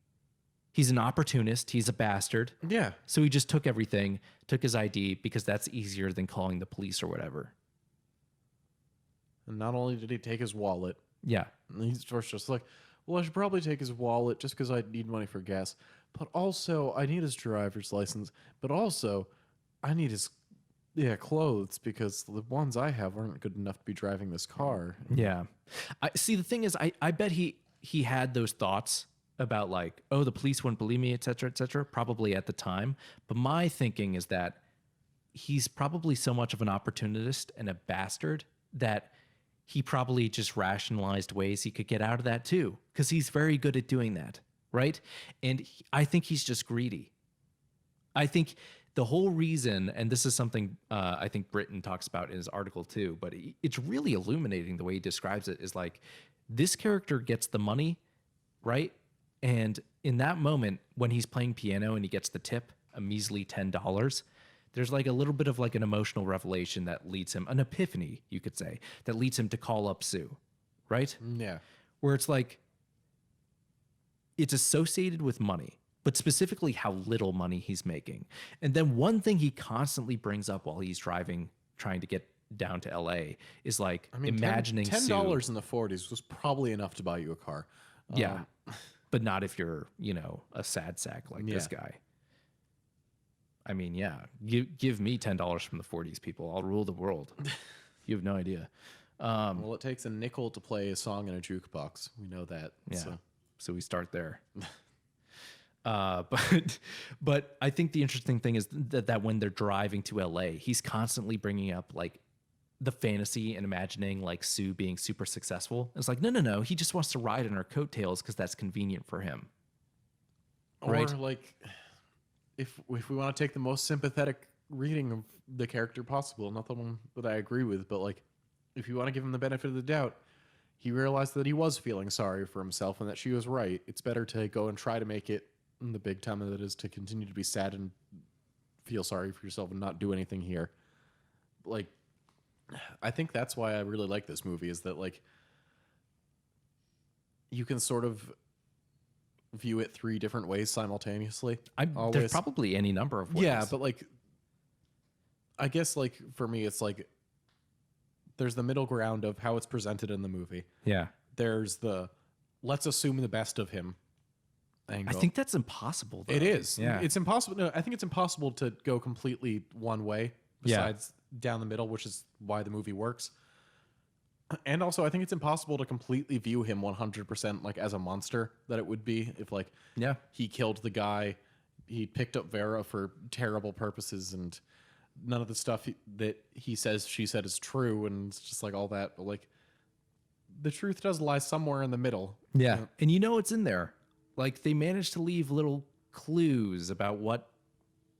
He's an opportunist. He's a bastard. Yeah. So he just took everything, took his ID, because that's easier than calling the police or whatever. And not only did he take his wallet. Yeah. He's just like, well, I should probably take his wallet just because I need money for gas. But also, I need his driver's license. But also, I need his clothes, because the ones I have aren't good enough to be driving this car. Yeah. I see. The thing is, I bet he had those thoughts about like, oh, the police wouldn't believe me, et cetera, probably at the time. But my thinking is that he's probably so much of an opportunist and a bastard that he probably just rationalized ways he could get out of that too, because he's very good at doing that, right? And I think he's just greedy. I think the whole reason, and this is something I think Britton talks about in his article too, but it's really illuminating the way he describes it, is like this character gets the money, right? And in that moment when he's playing piano and he gets the tip, a measly $10, There's like a little bit of like an emotional revelation that leads him, an epiphany, you could say, that leads him to call up Sue, right? Yeah. Where it's like, it's associated with money, but specifically how little money he's making. And then one thing he constantly brings up while he's driving, trying to get down to LA, is like imagining $10 Sue. in the 40s was probably enough to buy you a car. Yeah. But not if you're, a sad sack like this Yeah. guy. I mean, yeah, give me $10 from the 40s, people. I'll rule the world. You have no idea. Well, it takes a nickel to play a song in a jukebox. We know that. Yeah. So we start there. But I think the interesting thing is that when they're driving to LA, he's constantly bringing up like the fantasy and imagining like Sue being super successful. It's like, no. He just wants to ride on her coattails because that's convenient for him. Or Right. like, if we want to take the most sympathetic reading of the character possible, not the one that I agree with, but like, if you want to give him the benefit of the doubt, he realized that he was feeling sorry for himself and that she was right. It's better to go and try to make it in the big time than it is to continue to be sad and feel sorry for yourself and not do anything here. Like, I think that's why I really like this movie, is that like you can sort of view it three different ways simultaneously. There's probably any number of ways. Yeah, but like, I guess like for me, it's like there's the middle ground of how it's presented in the movie. Yeah. There's the let's assume the best of him angle. I think that's impossible, though. it is. Yeah. It's impossible. No, I think it's impossible to go completely one way besides down the middle, which is why the movie works. And also, I think it's impossible to completely view him 100% like as a monster that it would be if like he killed the guy, he picked up Vera for terrible purposes, and none of the stuff that he says she said is true, and it's just like all that. But like, the truth does lie somewhere in the middle. Yeah. And it's in there. Like, they managed to leave little clues about what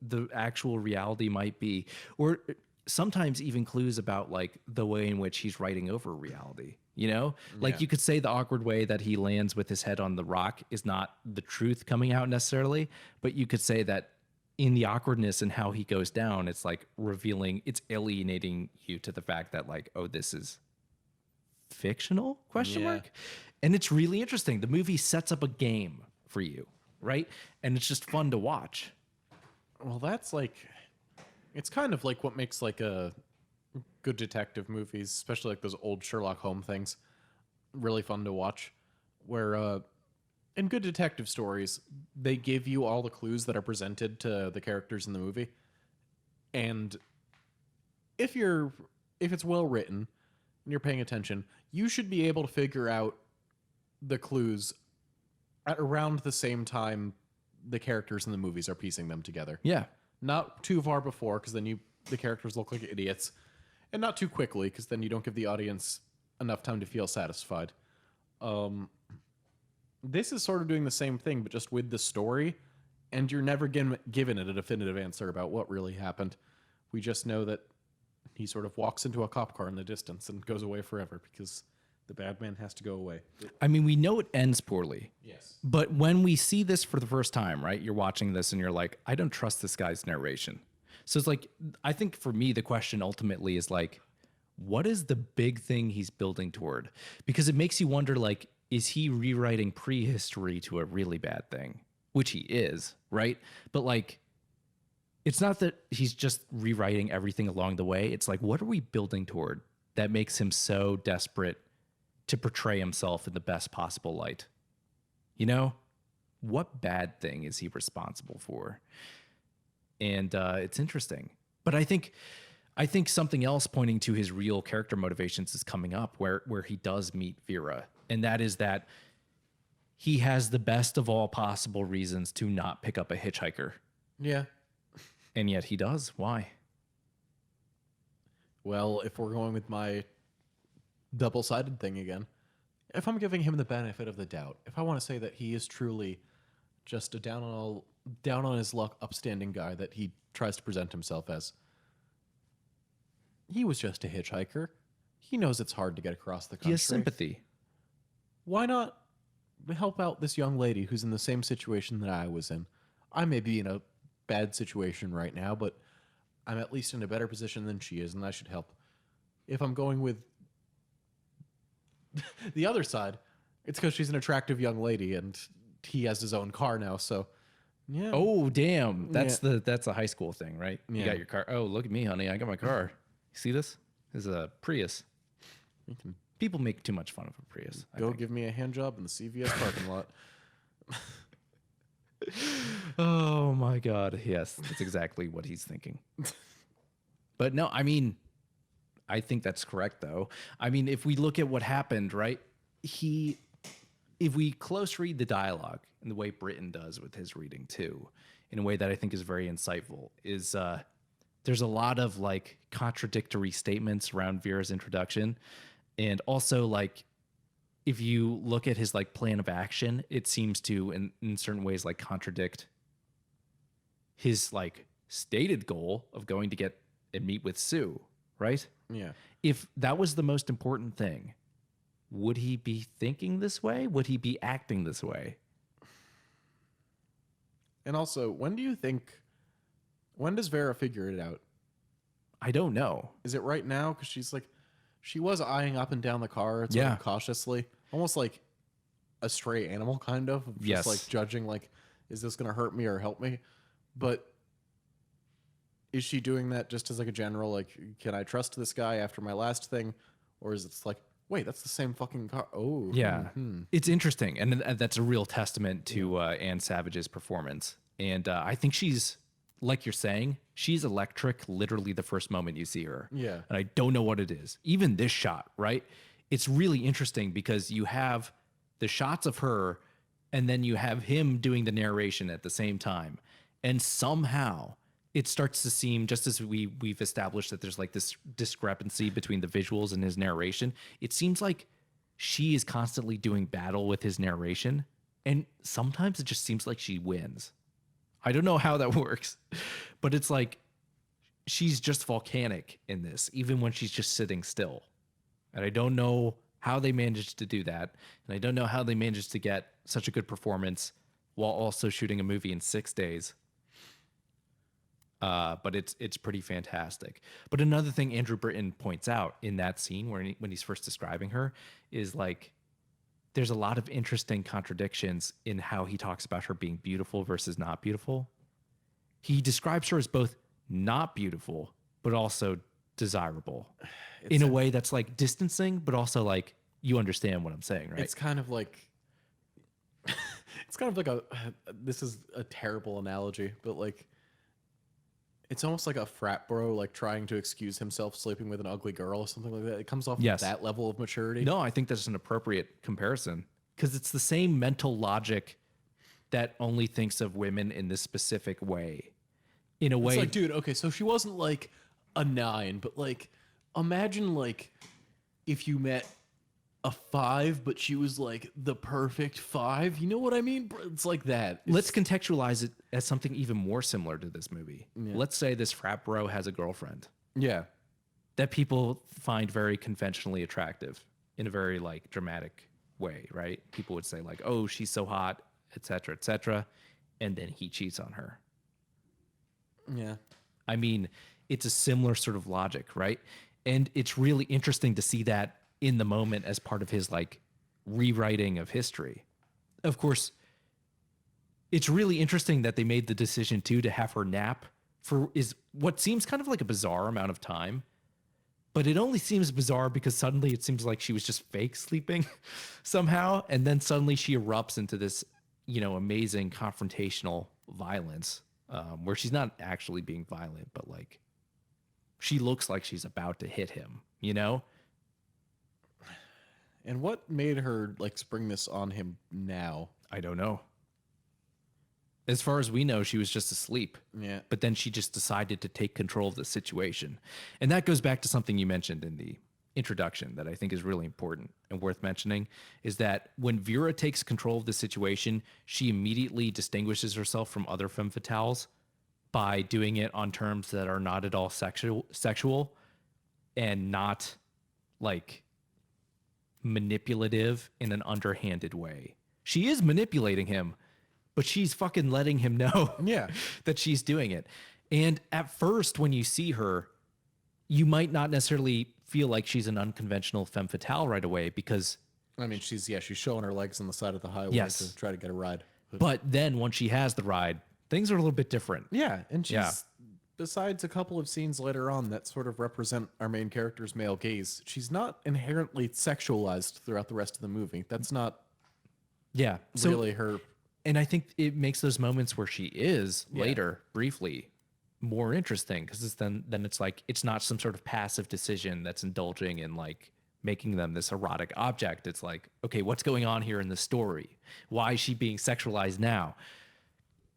the actual reality might be, or sometimes even clues about like the way in which he's writing over reality. Like you could say the awkward way that he lands with his head on the rock is not the truth coming out necessarily, but you could say that in the awkwardness and how he goes down, it's like revealing, it's alienating you to the fact that like, oh, this is fictional ? And it's really interesting. The movie sets up a game for you, right? And it's just fun to watch. Well, that's like, it's kind of like what makes like a good detective movies, especially like those old Sherlock Holmes things, really fun to watch. Where in good detective stories, they give you all the clues that are presented to the characters in the movie, and if it's well written and you're paying attention, you should be able to figure out the clues at around the same time the characters in the movies are piecing them together. Yeah. Not too far before, because then the characters look like idiots, and not too quickly, because then you don't give the audience enough time to feel satisfied. This is sort of doing the same thing, but just with the story, and you're never given it a definitive answer about what really happened. We just know that he sort of walks into a cop car in the distance and goes away forever because the bad man has to go away. I mean, we know it ends poorly. Yes. But when we see this for the first time, right, you're watching this and you're like, I don't trust this guy's narration. So it's like, I think for me, the question ultimately is like, what is the big thing he's building toward? Because it makes you wonder, like, is he rewriting prehistory to a really bad thing? Which he is, right? But like, it's not that he's just rewriting everything along the way. It's like, what are we building toward that makes him so desperate to portray himself in the best possible light? What bad thing is he responsible for? And it's interesting. But I think something else pointing to his real character motivations is coming up where he does meet Vera. And that is that he has the best of all possible reasons to not pick up a hitchhiker. Yeah. And yet he does. Why? Well, if we're going with my double-sided thing again, if I'm giving him the benefit of the doubt, if I want to say that he is truly just a down on his luck, upstanding guy that he tries to present himself as, he was just a hitchhiker. He knows it's hard to get across the country. He has sympathy. Why not help out this young lady who's in the same situation that I was in? I may be in a bad situation right now, but I'm at least in a better position than she is, and I should help. If I'm going with the other side, it's because she's an attractive young lady and he has his own car now. So, yeah. Oh, damn. That's a high school thing, right? You Yeah. got your car. Oh, look at me, honey. I got my car. You see this? This is a Prius. You can People make too much fun of a Prius. I go think. give me a hand job in the CVS parking lot. Oh my God. Yes, that's exactly what he's thinking. But no, I mean, I think that's correct though. I mean, if we look at what happened, right? If we close read the dialogue and the way Britton does with his reading too, in a way that I think is very insightful, is there's a lot of like contradictory statements around Vera's introduction. And also like, if you look at his like plan of action, it seems to in certain ways like contradict his like stated goal of going to get and meet with Sue, right? Yeah. If that was the most important thing, would he be thinking this way? Would he be acting this way? And also, when does Vera figure it out? I don't know. Is it right now? Because she was eyeing up and down the car sort Yeah. of cautiously, almost like a stray animal, kind of. Just Yes. like judging, like, is this going to hurt me or help me? But is she doing that just as like a general, like, can I trust this guy after my last thing? Or is it like, wait, that's the same fucking car? Oh, Yeah. It's interesting. And that's a real testament to Anne Savage's performance. And I think she's, like you're saying, she's electric literally the first moment you see her. Yeah. And I don't know what it is. Even this shot, right? It's really interesting because you have the shots of her and then you have him doing the narration at the same time. And somehow it starts to seem, just as we've established that there's like this discrepancy between the visuals and his narration, it seems like she is constantly doing battle with his narration. And sometimes it just seems like she wins. I don't know how that works, but it's like she's just volcanic in this, even when she's just sitting still. And I don't know how they managed to do that. And I don't know how they managed to get such a good performance while also shooting a movie in 6 days. But it's pretty fantastic. But another thing Andrew Britton points out in that scene when he's first describing her is like, there's a lot of interesting contradictions in how he talks about her being beautiful versus not beautiful. He describes her as both not beautiful, but also desirable in a way that's like distancing, but also like, you understand what I'm saying, right? It's kind of like, this is a terrible analogy, but like, it's almost like a frat bro, like trying to excuse himself sleeping with an ugly girl or something like that. It comes off Yes. that level of maturity. No, I think that's an appropriate comparison because it's the same mental logic that only thinks of women in this specific way. In a way, It's like, dude, okay, so she wasn't like a 9, but like, imagine like if you met a 5, but she was like the perfect 5. You know what I mean? It's like that. let's contextualize it as something even more similar to this movie. Yeah. Let's say this frat bro has a girlfriend Yeah. that people find very conventionally attractive in a very like dramatic way, right? People would say like, "Oh, she's so hot," etc., etc., and then he cheats on her. Yeah. I mean, it's a similar sort of logic, right? And it's really interesting to see that in the moment as part of his like rewriting of history. Of course, it's really interesting that they made the decision too to have her nap for is what seems kind of like a bizarre amount of time. But it only seems bizarre because suddenly it seems like she was just fake sleeping somehow. And then suddenly she erupts into this, amazing confrontational violence where she's not actually being violent, but like she looks like she's about to hit him, And what made her like spring this on him now? I don't know. As far as we know, she was just asleep. Yeah. But then she just decided to take control of the situation. And that goes back to something you mentioned in the introduction that I think is really important and worth mentioning, is that when Vera takes control of the situation, she immediately distinguishes herself from other femme fatales by doing it on terms that are not at all sexual and not like manipulative in an underhanded way. She is manipulating him, but she's fucking letting him know Yeah. that she's doing it. And at first, when you see her, you might not necessarily feel like she's an unconventional femme fatale right away because, I mean, she's showing her legs on the side of the highway Yes. to try to get a ride. but then once she has the ride, things are a little bit different. Yeah, and she's Yeah. besides a couple of scenes later on that sort of represent our main character's male gaze, she's not inherently sexualized throughout the rest of the movie. That's not Yeah. So, really her. and I think it makes those moments where she is later, briefly, more interesting because it's then it's like it's not some sort of passive decision that's indulging in like making them this erotic object. It's like, okay, what's going on here in the story? Why is she being sexualized now?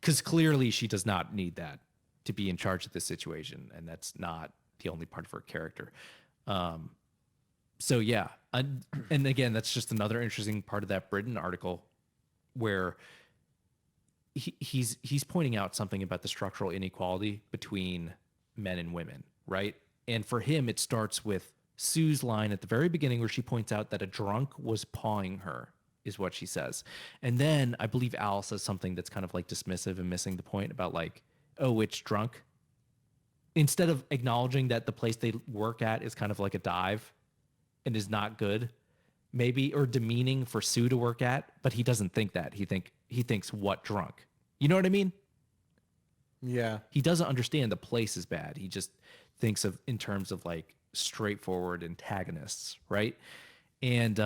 Because clearly she does not need that to be in charge of this situation, and that's not the only part of her character. So yeah, and again, that's just another interesting part of that Britain article where he's pointing out something about the structural inequality between men and women, right? And for him, it starts with Sue's line at the very beginning where she points out that a drunk was pawing her, is what she says. And then I believe Al says something that's kind of like dismissive and missing the point about like, oh, it's drunk. Instead of acknowledging that the place they work at is kind of like a dive and is not good, maybe, or demeaning for Sue to work at, but he doesn't think that. He thinks what drunk? You know what I mean? Yeah. He doesn't understand the place is bad. He just thinks of in terms of like straightforward antagonists, right? And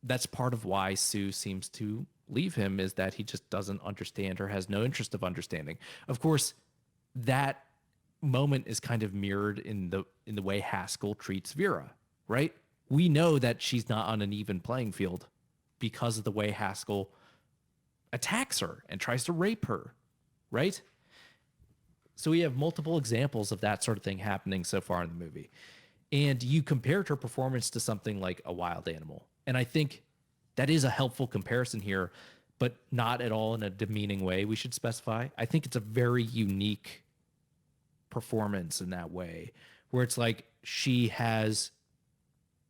that's part of why Sue seems to leave him, is that he just doesn't understand or has no interest of understanding. Of course, that moment is kind of mirrored in the way Haskell treats Vera, right? We know that she's not on an even playing field because of the way Haskell attacks her and tries to rape her, right? So we have multiple examples of that sort of thing happening so far in the movie. And you compared her performance to something like A Wild Animal. And I think that is a helpful comparison here, but not at all in a demeaning way, we should specify. I think it's a very unique performance in that way, where it's like she has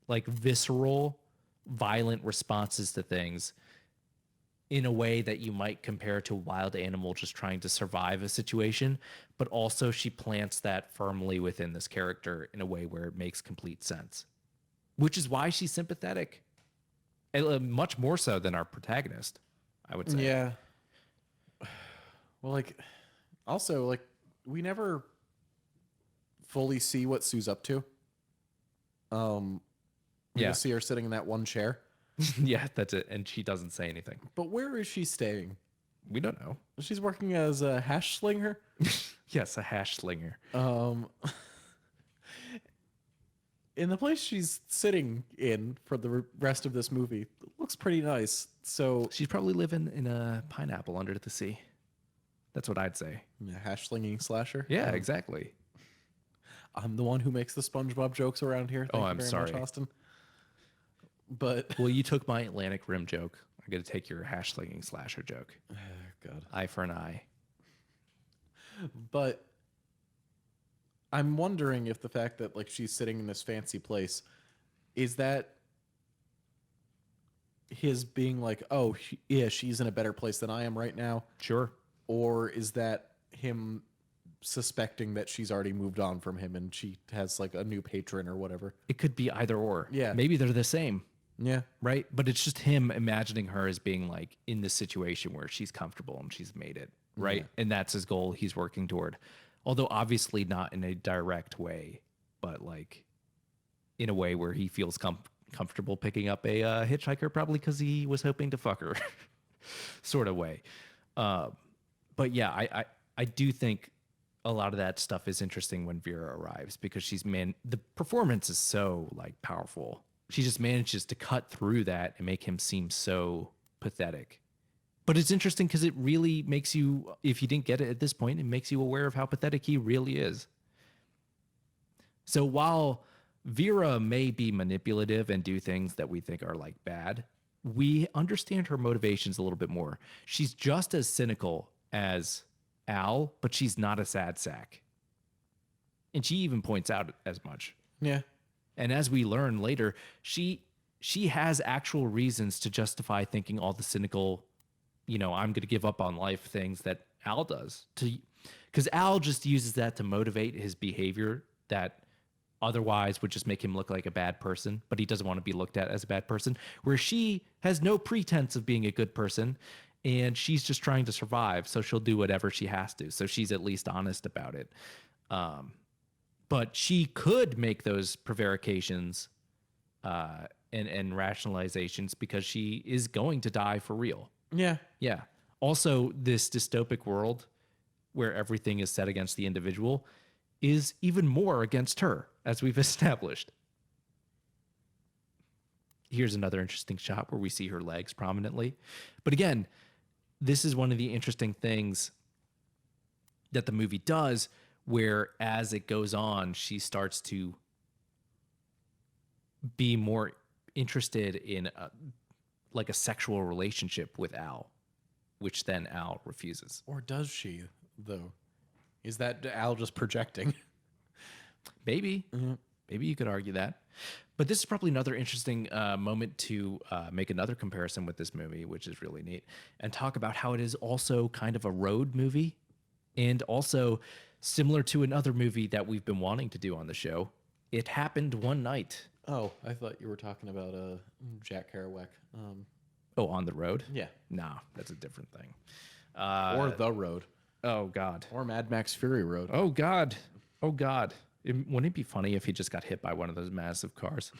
like visceral, violent responses to things in a way that you might compare to a wild animal just trying to survive a situation, but also she plants that firmly within this character in a way where it makes complete sense, which is why she's sympathetic, and much more so than our protagonist, I would say. Yeah. Well, like, also, like, we never fully see what Sue's up to. We just see her sitting in that one chair. Yeah, that's it. And she doesn't say anything. But where is she staying? We don't know. She's working as a hash slinger. Yes, a hash slinger. In the place she's sitting in for the rest of this movie, looks pretty nice. So She's probably living in a pineapple under the sea. That's what I'd say. a hash slinging slasher. Yeah, exactly. I'm the one who makes the SpongeBob jokes around here. Thank I'm you very sorry. much, Austin. But Well, you took my Atlantic Rim joke. I'm going to take your hash slinging slasher joke. God. Eye for an eye. But I'm wondering if the fact that like she's sitting in this fancy place, is that his being like, oh, yeah, she's in a better place than I am right now? Sure. Or is that him suspecting that she's already moved on from him and she has like a new patron or whatever? It could be either or. Yeah. Maybe they're the same. Yeah. Right. But it's just him imagining her as being like in this situation where she's comfortable and she's made it. Right. Yeah. And that's his goal he's working toward. Although obviously not in a direct way, but like in a way where he feels comfortable picking up a hitchhiker, probably because he was hoping to fuck her sort of way. But yeah, I do think a lot of that stuff is interesting when Vera arrives, because the performance is so like powerful. She just manages to cut through that and make him seem so pathetic. But it's interesting because it really makes you, if you didn't get it at this point, it makes you aware of how pathetic he really is. So while Vera may be manipulative and do things that we think are like bad, we understand her motivations a little bit more. She's just as cynical as Al, but she's not a sad sack. And she even points out as much. Yeah. And as we learn later, she has actual reasons to justify thinking all the cynical, I'm going to give up on life things that Al does. Because Al just uses that to motivate his behavior that otherwise would just make him look like a bad person, but he doesn't want to be looked at as a bad person. Where she has no pretense of being a good person, and she's just trying to survive, so she'll do whatever she has to. So she's at least honest about it. But she could make those prevarications and rationalizations because she is going to die for real. Yeah. Yeah. Also, this dystopic world where everything is set against the individual is even more against her, as we've established. Here's another interesting shot where we see her legs prominently. But again, this is one of the interesting things that the movie does, where as it goes on, she starts to be more interested in like a sexual relationship with Al, which then Al refuses. Or does she, though? Is that Al just projecting? Maybe. Maybe you could argue that. But this is probably another interesting moment to make another comparison with this movie, which is really neat, and talk about how it is also kind of a road movie, and also similar to another movie that we've been wanting to do on the show. It Happened One Night. Oh, I thought you were talking about Jack Kerouac. Oh, On the Road? Yeah. Nah, that's a different thing. Or The Road. Oh, God. Or Mad Max Fury Road. Oh, God. Oh, God. Wouldn't it be funny if he just got hit by one of those massive cars?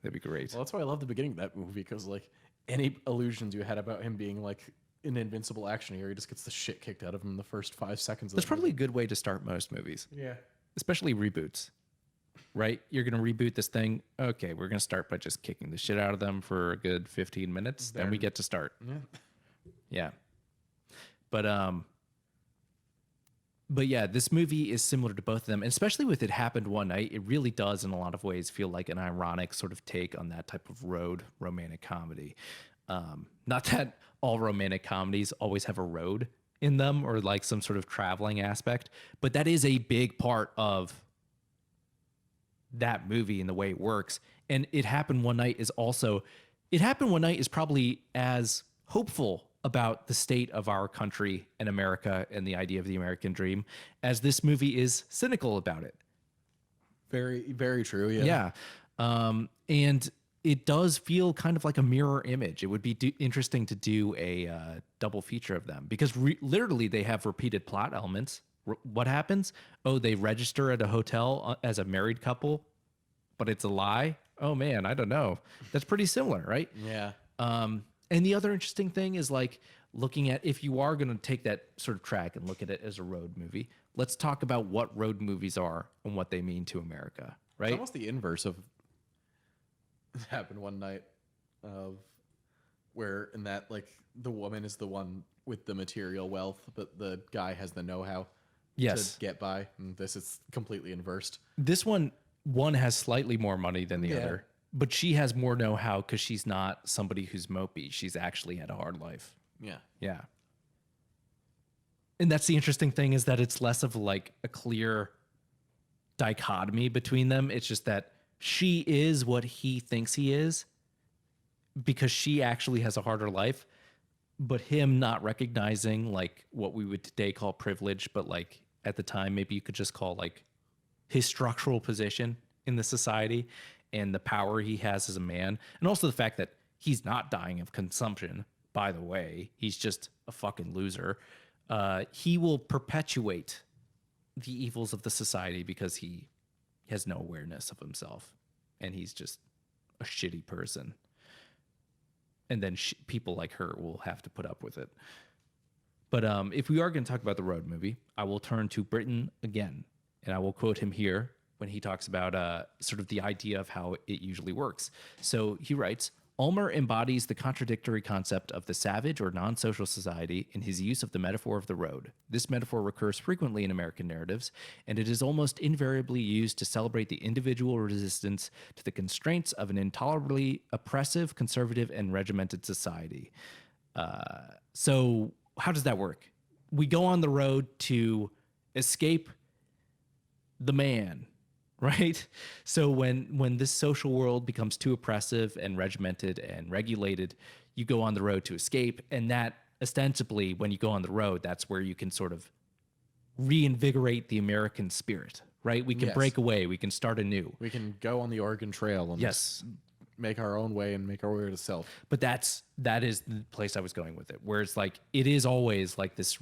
That'd be great. Well, that's why I love the beginning of that movie, because like any illusions you had about him being like an invincible action hero, he just gets the shit kicked out of him in the first 5 seconds. That's probably a good way to start most movies. Yeah. Especially reboots, right? You're going to reboot this thing. Okay, we're going to start by just kicking the shit out of them for a good 15 minutes. Then we get to start. Yeah. Yeah. But yeah, this movie is similar to both of them, and especially with It Happened One Night. It really does, in a lot of ways, feel like an ironic sort of take on that type of road romantic comedy. Not that all romantic comedies always have a road in them or like some sort of traveling aspect, but that is a big part of that movie and the way it works. And It Happened One Night is also, It Happened One Night is probably as hopeful about the state of our country and America and the idea of the American dream as this movie is cynical about it. Very, very true. Yeah. Yeah. And it does feel kind of like a mirror image. It would be interesting to do a double feature of them because literally they have repeated plot elements. What happens? Oh, they register at a hotel as a married couple, but it's a lie. Oh man, I don't know. That's pretty similar, right? Yeah. And the other interesting thing is like looking at, if you are going to take that sort of track and look at it as a road movie, let's talk about what road movies are and what they mean to America, right? It's almost the inverse of It Happened One Night, of where in that like the woman is the one with the material wealth, but the guy has the know-how Yes. to get by. And this is completely inversed. This one has slightly more money than the other, but she has more know-how because she's not somebody who's mopey. She's actually had a hard life. Yeah. Yeah. And that's the interesting thing, is that it's less of like a clear dichotomy between them. It's just that she is what he thinks he is because she actually has a harder life, but him not recognizing like what we would today call privilege, but like at the time, maybe you could just call like his structural position in the society and the power he has as a man. And also the fact that he's not dying of consumption, by the way. He's just a fucking loser. He will perpetuate the evils of the society because he has no awareness of himself. And he's just a shitty person. And then people like her will have to put up with it. But if we are going to talk about the road movie, I will turn to Britain again. And I will quote him here when he talks about sort of the idea of how it usually works. So he writes, Ulmer embodies the contradictory concept of the savage or non-social society in his use of the metaphor of the road. This metaphor recurs frequently in American narratives, and it is almost invariably used to celebrate the individual resistance to the constraints of an intolerably oppressive, conservative, and regimented society. So how does that work? We go on the road to escape the man, right? So when this social world becomes too oppressive and regimented and regulated, you go on the road to escape. And that ostensibly, when you go on the road, that's where you can sort of reinvigorate the American spirit, right? We can Yes. break away. We can start anew. We can go on the Oregon Trail and Yes. make our own way and make our way to self. But that is the place I was going with it, where it's like it is always like this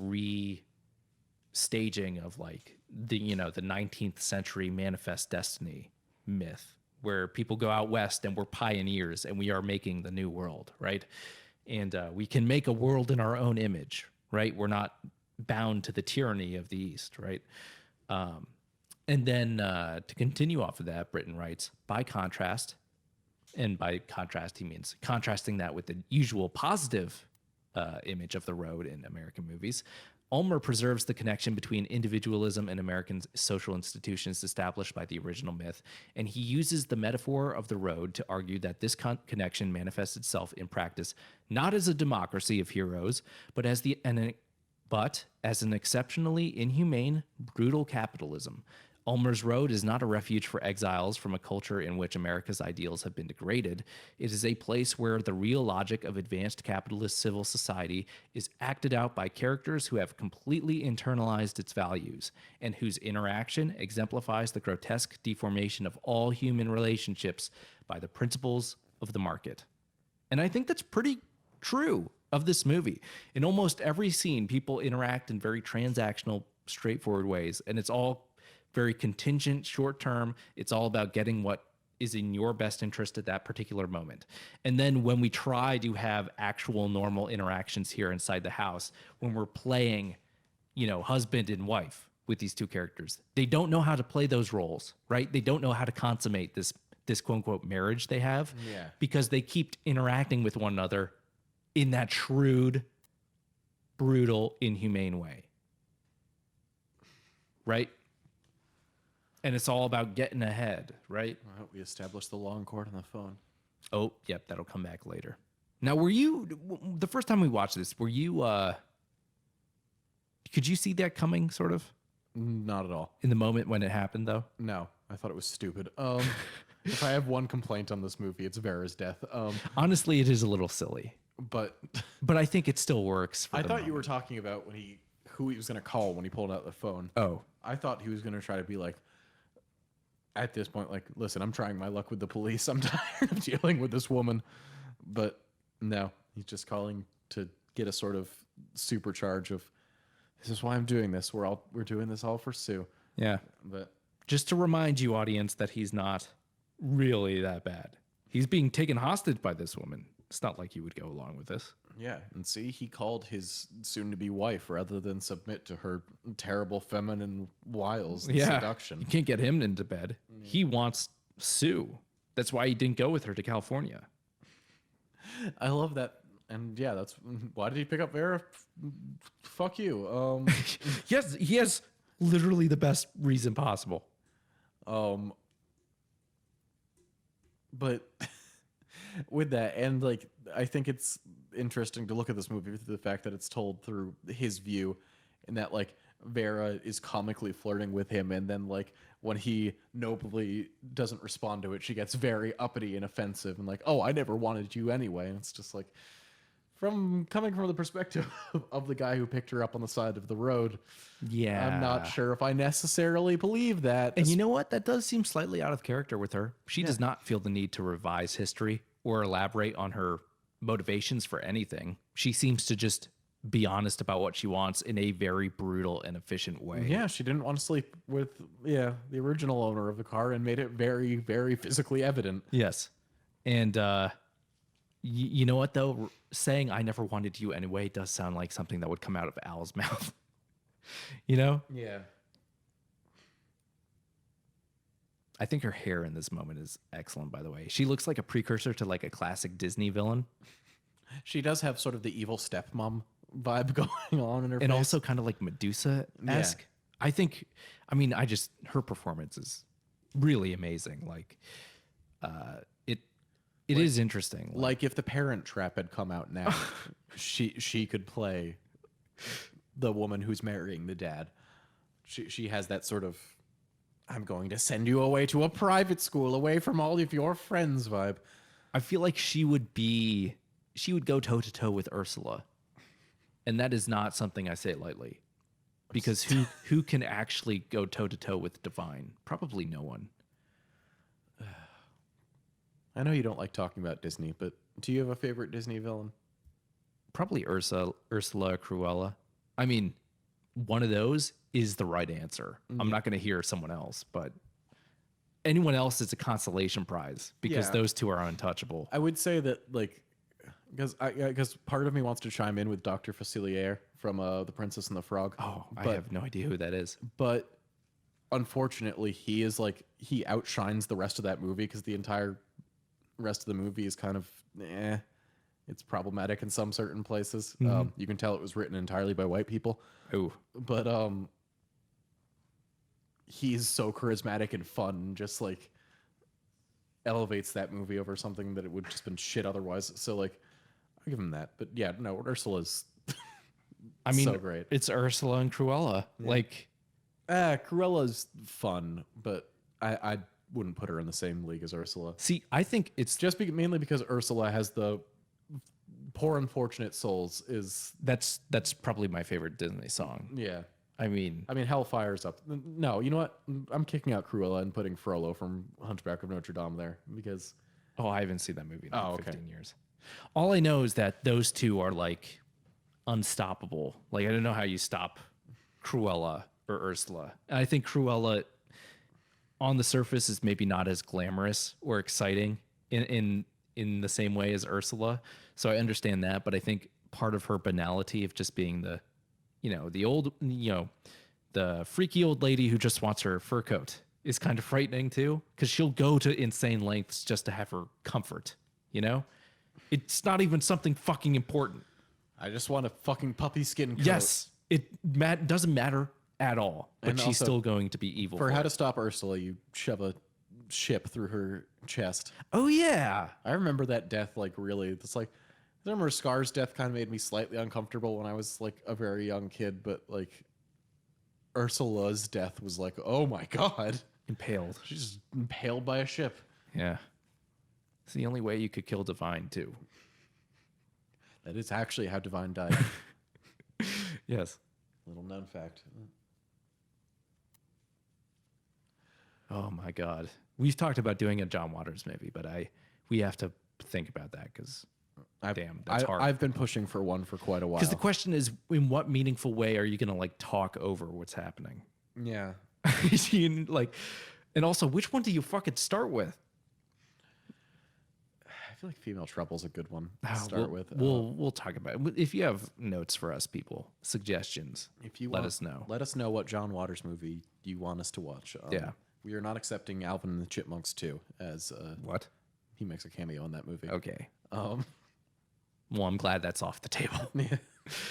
staging of like the 19th century manifest destiny myth, where people go out west and we're pioneers and we are making the new world, right? And we can make a world in our own image, right? We're not bound to the tyranny of the East, right? And then to continue off of that, Britton writes, by contrast, and by contrast he means contrasting that with the usual positive image of the road in American movies, Ulmer preserves the connection between individualism and American social institutions established by the original myth, and he uses the metaphor of the road to argue that this connection manifests itself in practice not as a democracy of heroes, but as an exceptionally inhumane, brutal capitalism. Ulmer's Road is not a refuge for exiles from a culture in which America's ideals have been degraded. It is a place where the real logic of advanced capitalist civil society is acted out by characters who have completely internalized its values and whose interaction exemplifies the grotesque deformation of all human relationships by the principles of the market. And I think that's pretty true of this movie. In almost every scene, people interact in very transactional, straightforward ways, and it's all very contingent, short term. It's all about getting what is in your best interest at that particular moment. And then when we try to have actual normal interactions here inside the house, when we're playing, husband and wife with these two characters, they don't know how to play those roles, right? They don't know how to consummate this quote unquote marriage they have, because they keep interacting with one another in that shrewd, brutal, inhumane way, right? And it's all about getting ahead, right? Well, we established the long cord on the phone. Oh, yep, that'll come back later. Now, the first time we watched this, could you see that coming, sort of? Not at all. In the moment when it happened, though? No, I thought it was stupid. If I have one complaint on this movie, it's Vera's death. Honestly, it is a little silly. But I think it still works. I thought you were talking about who he was going to call when he pulled out the phone. Oh. I thought he was going to try to be like, at this point, like, listen, I'm trying my luck with the police. I'm tired of dealing with this woman. But no, he's just calling to get a sort of supercharge of, this is why I'm doing this. We're doing this all for Sue. Yeah. But just to remind you, audience, that he's not really that bad. He's being taken hostage by this woman. It's not like he would go along with this. yeah, and see, he called his soon-to-be wife rather than submit to her terrible feminine wiles and seduction. You can't get him into bed. He wants Sue. That's why he didn't go with her to California. I love that. And yeah, that's why did he pick up Vera? Fuck you. Yes, he has literally the best reason possible. But with that, and like, I think it's interesting to look at this movie through the fact that it's told through his view, and that like Vera is comically flirting with him, and then like when he nobly doesn't respond to it, she gets very uppity and offensive, and like, oh, I never wanted you anyway, and it's just like, coming from the perspective of the guy who picked her up on the side of the road. Yeah. I'm not sure if I necessarily believe that. And you know what? That does seem slightly out of character with her. She does not feel the need to revise history or elaborate on her motivations for anything. She seems to just be honest about what she wants in a very brutal and efficient way. Yeah, she didn't want to sleep with the original owner of the car and made it very, very physically evident. Yes. And you know what, though? Saying I never wanted you anyway does sound like something that would come out of Al's mouth. You know? Yeah. I think her hair in this moment is excellent, by the way. She looks like a precursor to like a classic Disney villain. She does have sort of the evil stepmom vibe going on in her face. And also kind of like Medusa-esque. Yeah. Her performance is really amazing. Like, it is interesting. Like if the Parent Trap had come out now, she could play the woman who's marrying the dad. She has that sort of, I'm going to send you away to a private school away from all of your friends vibe. I feel like she would go toe to toe with Ursula. And that is not something I say lightly. Because who can actually go toe to toe with Divine? Probably no one. I know you don't like talking about Disney, but do you have a favorite Disney villain? Probably Ursula Cruella. I mean, one of those is the right answer. I'm not going to hear someone else, but anyone else is a consolation prize because those two are untouchable. I would say that, like, because part of me wants to chime in with Dr. Facilier from The Princess and the Frog. Oh, I have no idea who that is. But unfortunately, he is like, he outshines the rest of that movie because the entire rest of the movie is kind of, it's problematic in some certain places. You can tell it was written entirely by white people. Oh, but he's so charismatic and fun, and just like elevates that movie over something that it would just been shit otherwise. So like, I'll give him that. But yeah, no, Ursula's I mean, so great. It's Ursula and Cruella. Yeah. Like, Cruella's fun, but I wouldn't put her in the same league as Ursula. See, I think it's just mainly because Ursula has the poor unfortunate souls. That's probably my favorite Disney song. Yeah. I mean, Hellfire's up. No, you know what? I'm kicking out Cruella and putting Frollo from Hunchback of Notre Dame there because. Oh, I haven't seen that movie in 15 years. All I know is that those two are like unstoppable. Like, I don't know how you stop Cruella or Ursula. And I think Cruella on the surface is maybe not as glamorous or exciting in the same way as Ursula. So I understand that, but I think part of her banality of just being the freaky old lady who just wants her fur coat is kind of frightening too, because she'll go to insane lengths just to have her comfort, you know? It's not even something fucking important. I just want a fucking puppy skin coat. Yes, it doesn't matter at all, but and she's still going to be evil. For How to Stop Ursula, you shove a ship through her chest. Oh, yeah. I remember that death, like, really. It's like, I remember Scar's death kind of made me slightly uncomfortable when I was like a very young kid, but like Ursula's death was like, oh my God. Impaled. She's just impaled by a ship. Yeah. It's the only way you could kill Divine, too. That is actually how Divine died. Yes. Little known fact. Oh my God. We've talked about doing a John Waters movie, but we have to think about that because damn, that's hard. I've been pushing for one for quite a while. Because the question is, in what meaningful way are you going to like talk over what's happening? Yeah. And also, which one do you fucking start with? I feel like Female Trouble's a good one to start with. We'll talk about it. If you have notes for us, people, suggestions, let us know. Let us know what John Waters movie you want us to watch. Yeah. We are not accepting Alvin and the Chipmunks 2 as what? He makes a cameo in that movie. Okay. Well, I'm glad that's off the table. Yeah.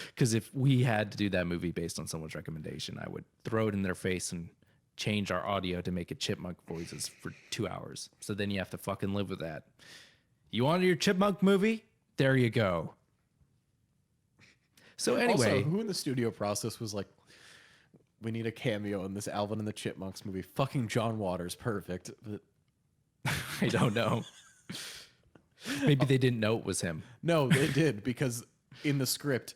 Because if we had to do that movie based on someone's recommendation, I would throw it in their face and change our audio to make it chipmunk voices for 2 hours. So then you have to fucking live with that. You wanted your chipmunk movie? There you go. So anyway. Also, who in the studio process was like, we need a cameo in this Alvin and the Chipmunks movie? Fucking John Waters. Perfect. But I don't know. Maybe they didn't know it was him. No, they did, because in the script,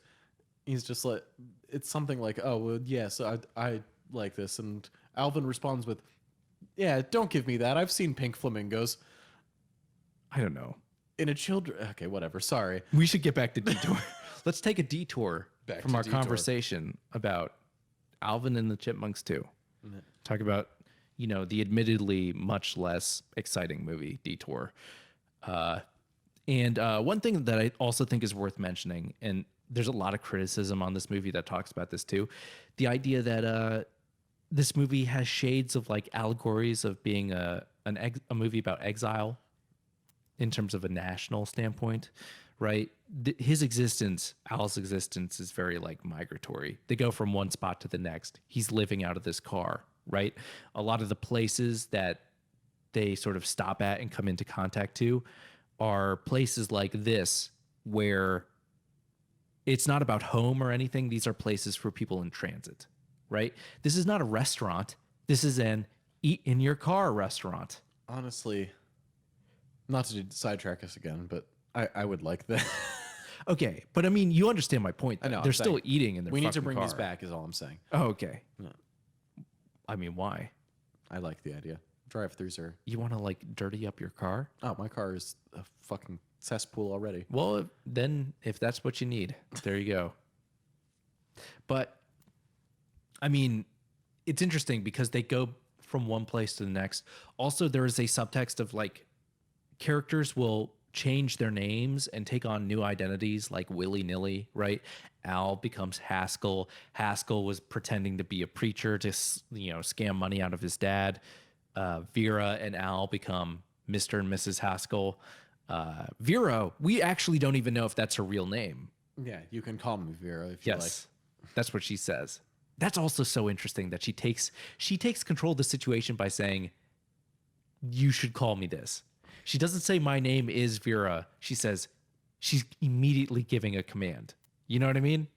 he's just like, it's something like, oh, well, yes, I like this. And Alvin responds with, yeah, don't give me that. I've seen pink flamingos. I don't know. In a children... Okay, whatever. Sorry. We should get back to Detour. Let's take a detour from our Detour. conversation about Alvin and the Chipmunks 2. Mm-hmm. Talk about, the admittedly much less exciting movie, Detour. And one thing that I also think is worth mentioning, and there's a lot of criticism on this movie that talks about this too, the idea that this movie has shades of like allegories of being a movie about exile in terms of a national standpoint, right? His existence, Al's existence, is very like migratory. They go from one spot to the next. He's living out of this car, right? A lot of the places that they sort of stop at and come into contact to are places like this, where it's not about home or anything. These are places for people in transit, right? This is not a restaurant. This is an eat in your car restaurant. Honestly, not to sidetrack us again, but I would like that. Okay, but I mean, you understand my point. I know, They're I'm still saying, eating in their we need to fucking bring these car. back is all I'm saying. Oh, okay. Yeah. I mean, why? I like the idea. Drive-throughs are... You want to like dirty up your car? Oh, my car is a fucking cesspool already. Well, then if that's what you need, there you go. But I mean, it's interesting because they go from one place to the next. Also, there is a subtext of like characters will change their names and take on new identities like willy-nilly, right? Al becomes Haskell. Haskell was pretending to be a preacher to, scam money out of his dad. Vera and Al become Mr. and Mrs. Haskell. Vera, we actually don't even know if that's her real name. Yeah, you can call me Vera if you like. Yes, that's what she says. That's also so interesting that she takes control of the situation by saying, "You should call me this." She doesn't say my name is Vera. She says she's immediately giving a command. You know what I mean?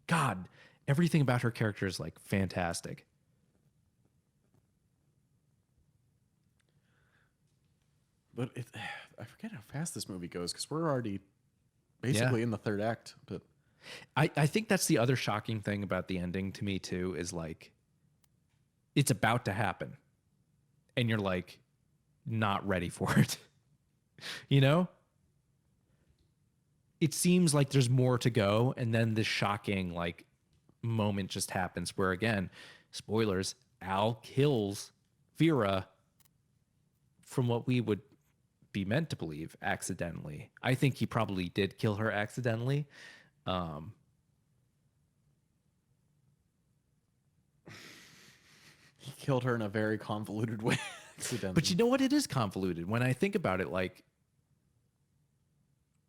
God, everything about her character is like fantastic. But I forget how fast this movie goes because we're already basically in the third act. But I think that's the other shocking thing about the ending to me too, is like it's about to happen and you're like not ready for it. You know? It seems like there's more to go, and then this shocking like moment just happens where, again, spoilers, Al kills Vera from what we would be meant to believe accidentally. I think he probably did kill her accidentally. he killed her in a very convoluted way. But you know what? It is convoluted. When I think about it, like,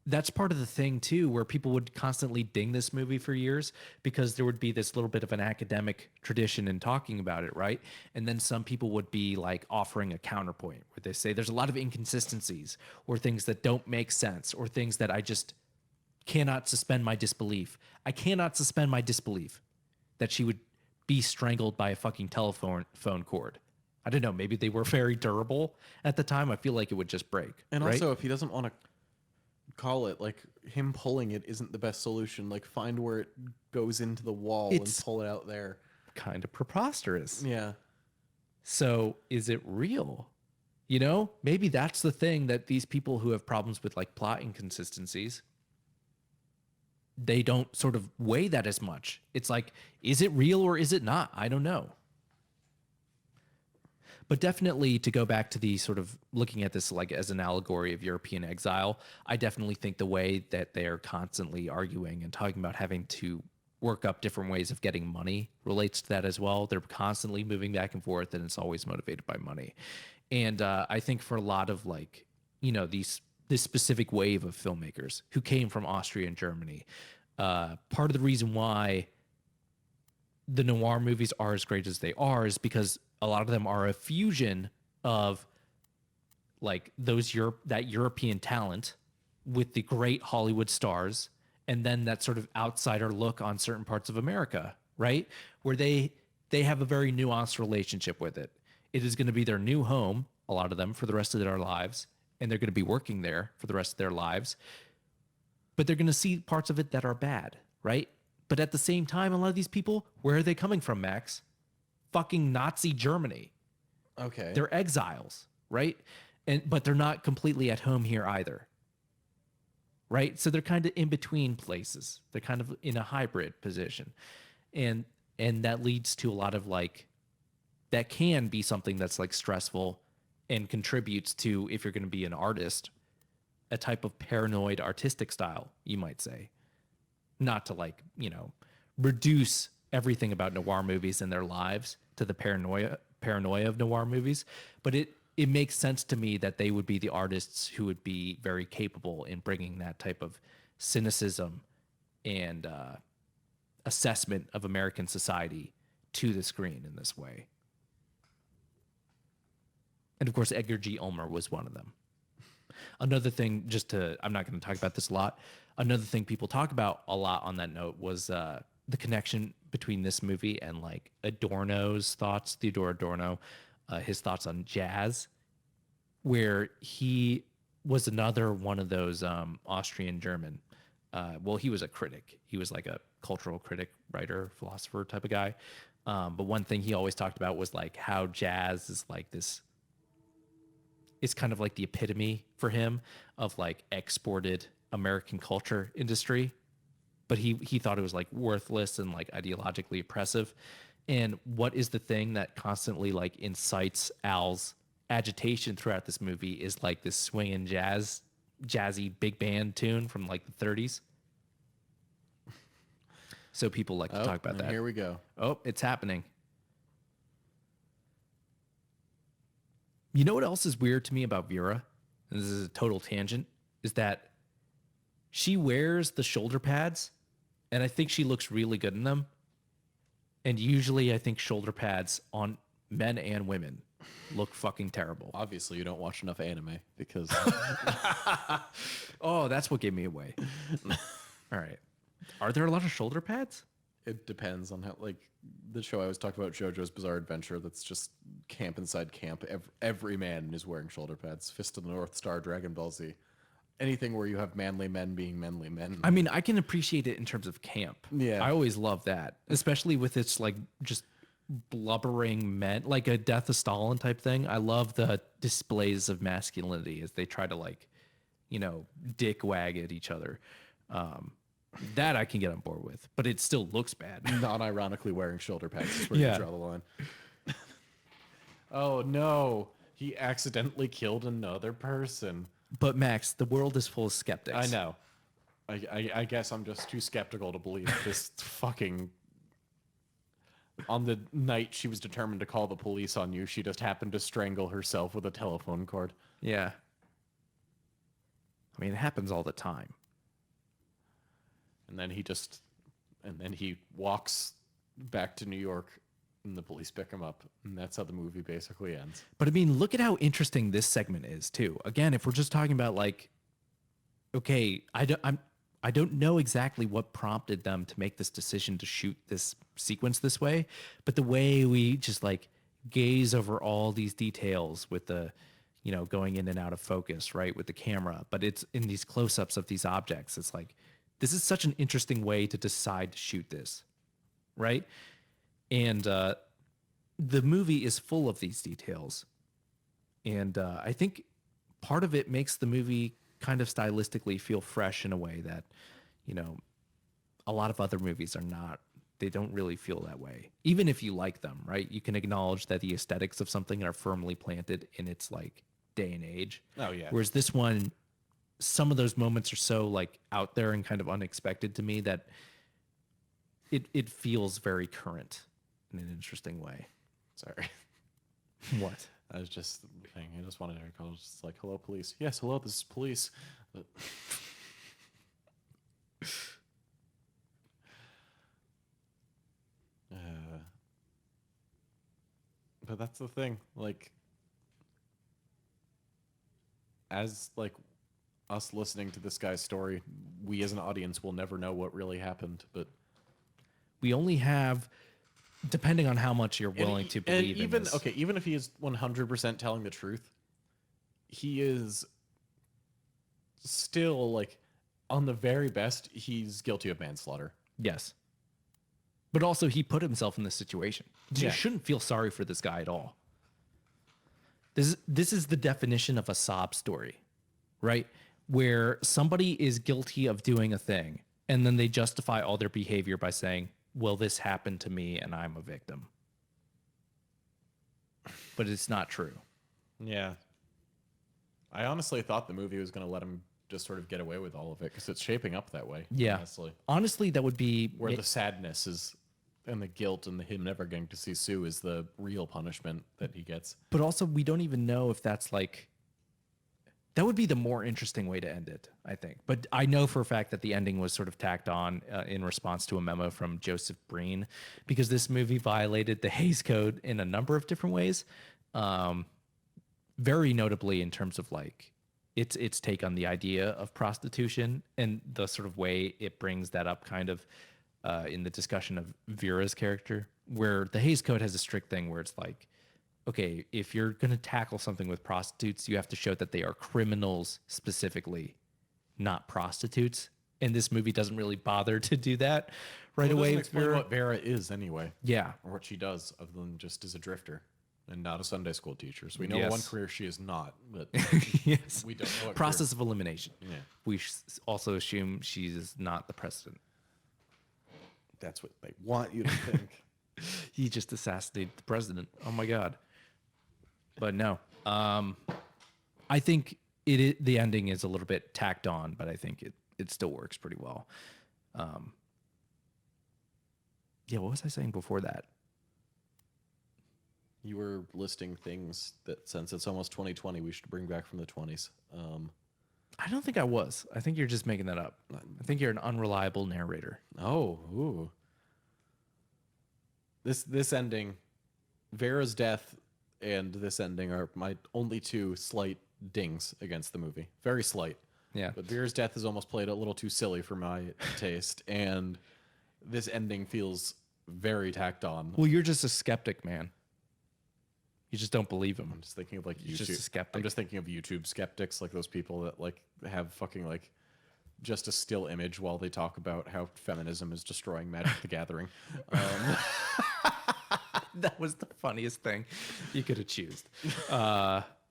that's part of the thing too, where people would constantly ding this movie for years because there would be this little bit of an academic tradition in talking about it, right? And then some people would be like offering a counterpoint where they say there's a lot of inconsistencies or things that don't make sense or things that I just cannot suspend my disbelief. I cannot suspend my disbelief that she would be strangled by a fucking phone cord. I don't know. Maybe they were very durable at the time. I feel like it would just break. And right? also, if he doesn't want to call it, like, him pulling it isn't the best solution. Like, find where it goes into the wall and pull it out there. Kind of preposterous. Yeah. So is it real? You know, maybe that's the thing that these people who have problems with like plot inconsistencies, they don't sort of weigh that as much. It's like, is it real or is it not? I don't know. But definitely, to go back to the sort of looking at this like as an allegory of European exile, I definitely think the way that they are constantly arguing and talking about having to work up different ways of getting money relates to that as well. They're constantly moving back and forth, and it's always motivated by money. And I think for a lot of like, this specific wave of filmmakers who came from Austria and Germany, part of the reason why the noir movies are as great as they are is because a lot of them are a fusion of like that European talent with the great Hollywood stars, and then that sort of outsider look on certain parts of America, right? Where they have a very nuanced relationship with it. It is going to be their new home, a lot of them, for the rest of their lives, and they're going to be working there for the rest of their lives. But they're going to see parts of it that are bad, right? But at the same time, a lot of these people, where are they coming from, Max? Fucking Nazi Germany. Okay. They're exiles, right? But they're not completely at home here either. Right? So they're kind of in between places. They're kind of in a hybrid position. And that leads to a lot of like, that can be something that's like stressful and contributes to, if you're going to be an artist, a type of paranoid artistic style, you might say. Not to like, reduce everything about noir movies and their lives to the paranoia of noir movies, but it makes sense to me that they would be the artists who would be very capable in bringing that type of cynicism and assessment of American society to the screen in this way. And of course, Edgar G. Ulmer was one of them. Another thing, I'm not going to talk about this a lot. Another thing people talk about a lot on that note was the connection between this movie and like Adorno's thoughts, Theodore Adorno, his thoughts on jazz, where he was another one of those Austrian German Well, he was a critic. He was like a cultural critic, writer, philosopher type of guy. But one thing he always talked about was like how jazz is like this. It's kind of like the epitome for him of like exported American culture industry. But he thought it was like worthless and like ideologically oppressive. And what is the thing that constantly like incites Al's agitation throughout this movie is like this swinging jazzy big band tune from like the 30s. So people like to talk about that. Here we go. Oh, it's happening. You know what else is weird to me about Vera? And this is a total tangent, is that she wears the shoulder pads, and I think she looks really good in them. And usually I think shoulder pads on men and women look fucking terrible. Obviously, you don't watch enough anime because Oh, that's what gave me away. All right. Are there a lot of shoulder pads? it depends on how, like, the show I was talking about, JoJo's Bizarre Adventure, that's just camp inside camp. Every man is wearing shoulder pads. Fist of the North Star, Dragon Ball Z. Anything where you have manly men being manly men. I mean, I can appreciate it in terms of camp. Yeah. I always love that, especially with its like just blubbering men, like a Death of Stalin type thing. I love the displays of masculinity as they try to like, you know, dick wag at each other. That I can get on board with, but it still looks bad. Non-ironically wearing shoulder pads is where Yeah. you draw the line. Oh no, he accidentally killed another person. But Max, the world is full of skeptics. I know. I guess I'm just too skeptical to believe this fucking. On the night she was determined to call the police on you, she just happened to strangle herself with a telephone cord. Yeah. I mean, it happens all the time. And then he walks back to New York and the police pick him up. And that's how the movie basically ends. But I mean, look at how interesting this segment is too. Again, if we're just talking about like, okay, I don't know exactly what prompted them to make this decision to shoot this sequence this way, but the way we just like gaze over all these details with the, you know, going in and out of focus, right, with the camera, but it's in these close-ups of these objects. It's like, this is such an interesting way to decide to shoot this, right? And the movie is full of these details. And I think part of it makes the movie kind of stylistically feel fresh in a way that, you know, a lot of other movies are not. They don't really feel that way. Even if you like them, right? You can acknowledge that the aesthetics of something are firmly planted in its like day and age. Oh, yeah. Whereas this one, some of those moments are so like out there and kind of unexpected to me that it feels very current in an interesting way. Sorry. What? I was just thinking, I just wanted to call just like, hello, police. Yes, hello, this is police. But that's the thing. Like, as like us listening to this guy's story, we as an audience will never know what really happened. But We only have, depending on how much you're willing to believe even in this. okay, even if he is 100% telling the truth, he is still like, on the very best, he's guilty of manslaughter. Yes. But also he put himself in this situation. You Yeah. shouldn't feel sorry for this guy at all. This is the definition of a sob story, right? Where somebody is guilty of doing a thing and then they justify all their behavior by saying, well, this happened to me and I'm a victim. But it's not true. Yeah. I honestly thought the movie was going to let him just sort of get away with all of it because it's shaping up that way. Yeah. Honestly. Honestly, that would be Where the sadness is and the guilt and the him never getting to see Sue is the real punishment that he gets. but also we don't even know if that's like, that would be the more interesting way to end it, I think. But I know for a fact that the ending was sort of tacked on in response to a memo from Joseph Breen, because this movie violated the Hays Code in a number of different ways. Very notably in terms of like its take on the idea of prostitution and the sort of way it brings that up kind of in the discussion of Vera's character, where the Hays Code has a strict thing where it's like, okay, if you're going to tackle something with prostitutes, you have to show that they are criminals specifically, not prostitutes. and this movie doesn't really bother to do that right Well, it away. doesn't explain Vera- what Vera is anyway, yeah, or what she does, other than just as a drifter and not a Sunday school teacher. So we know Yes. one career she is not, but yes. we don't know what Process of elimination. career. Yeah, We also assume she's not the president. that's what they want you to think. He just assassinated the president. Oh my god. But no. I think the ending is a little bit tacked on, but I think it still works pretty well. Yeah, what was I saying before that? You were listing things that since it's almost 2020, we should bring back from the 20s. I don't think I was. I think you're just making that up. I think you're an unreliable narrator. Oh, ooh. This ending, Vera's death and this ending are my only two slight dings against the movie. Very slight. Yeah. But Vera's death is almost played a little too silly for my taste, and this ending feels very tacked on. Well, you're just a skeptic, man. You just don't believe him. I'm just thinking of like You're YouTube. just a skeptic. I'm just thinking of YouTube skeptics, like those people that like have fucking like just a still image while they talk about how feminism is destroying Magic the Gathering. That was the funniest thing you could have chosen.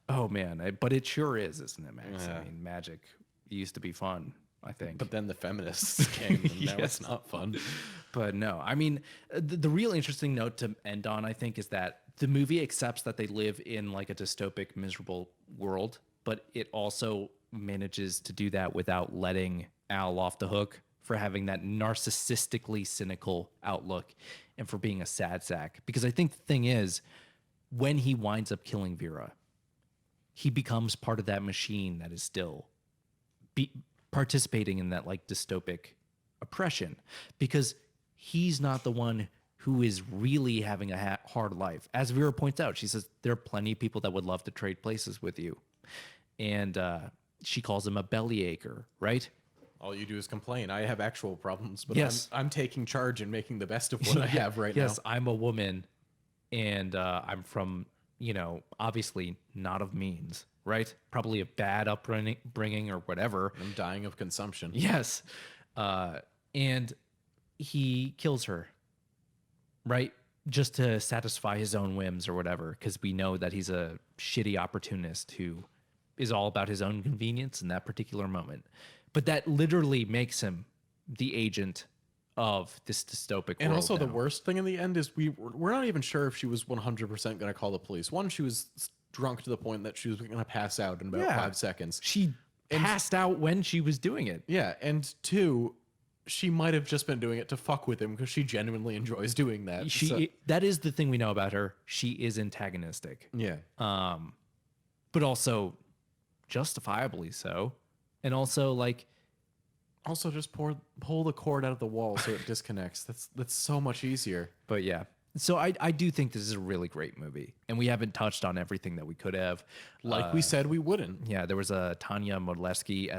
Oh man, but it sure is, isn't it, Max? Yeah. I mean, Magic used to be fun, I think. But then the feminists came, and now Yes. it's not fun. But no, I mean, the real interesting note to end on, I think, is that the movie accepts that they live in like a dystopic, miserable world, but it also manages to do that without letting Al off the hook for having that narcissistically cynical outlook and for being a sad sack. Because I think the thing is, when he winds up killing Vera, he becomes part of that machine that is still participating in that like dystopic oppression, because he's not the one who is really having a hard life. As Vera points out, she says there are plenty of people that would love to trade places with you, and she calls him a bellyacre, right? All you do is complain. I have actual problems, but Yes. I'm taking charge and making the best of what I have right Yes, now. I'm a woman, and I'm from, obviously not of means, right? Probably a bad upbringing or whatever. I'm dying of consumption. Yes. And he kills her, right? Just to satisfy his own whims or whatever, because we know that he's a shitty opportunist who is all about his own convenience in that particular moment. But that literally makes him the agent of this dystopic And world also, the now. worst thing in the end is we're not even sure if she was 100% going to call the police. One, she was drunk to the point that she was going to pass out in about Yeah. 5 seconds. She passed out when she was doing it. Yeah, and two, she might have just been doing it to fuck with him because she genuinely enjoys doing that. That is the thing we know about her. She is antagonistic, Yeah. but also justifiably so. And also, like, Also, just pull the cord out of the wall so it disconnects. That's so much easier. but yeah. So I do think this is a really great movie, and we haven't touched on everything that we could have. Like we said, we wouldn't. Yeah, there was a Tanya Modleski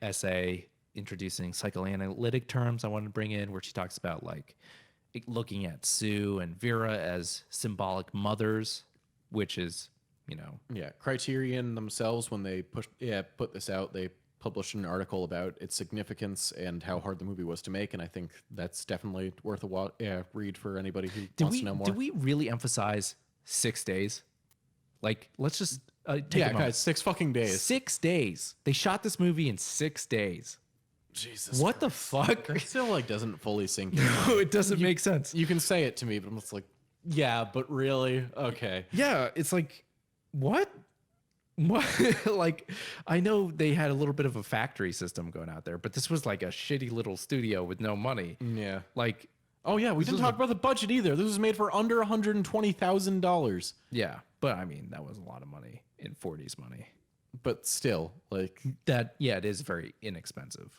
essay introducing psychoanalytic terms I wanted to bring in, where she talks about like looking at Sue and Vera as symbolic mothers, which is, Yeah, Criterion themselves, when they put this out, they published an article about its significance and how hard the movie was to make, and I think that's definitely worth a read for anybody who wants to know more. Did we really emphasize 6 days? Like, let's just take a Yeah, moment. guys, 6 fucking days. 6 days. They shot this movie in 6 days. Jesus, What the fuck? That still like doesn't fully sink in. No, it doesn't make sense. You can say it to me, but I'm just like, yeah, but really, okay. Yeah, it's like, what? What? Like, I know they had a little bit of a factory system going out there, but this was like a shitty little studio with no money. Yeah. Like, Oh yeah, we didn't talk about the budget either. This was made for under $120,000. yeah, but I mean, that was a lot of money in 40s money. But still, like That, yeah, it is very inexpensive.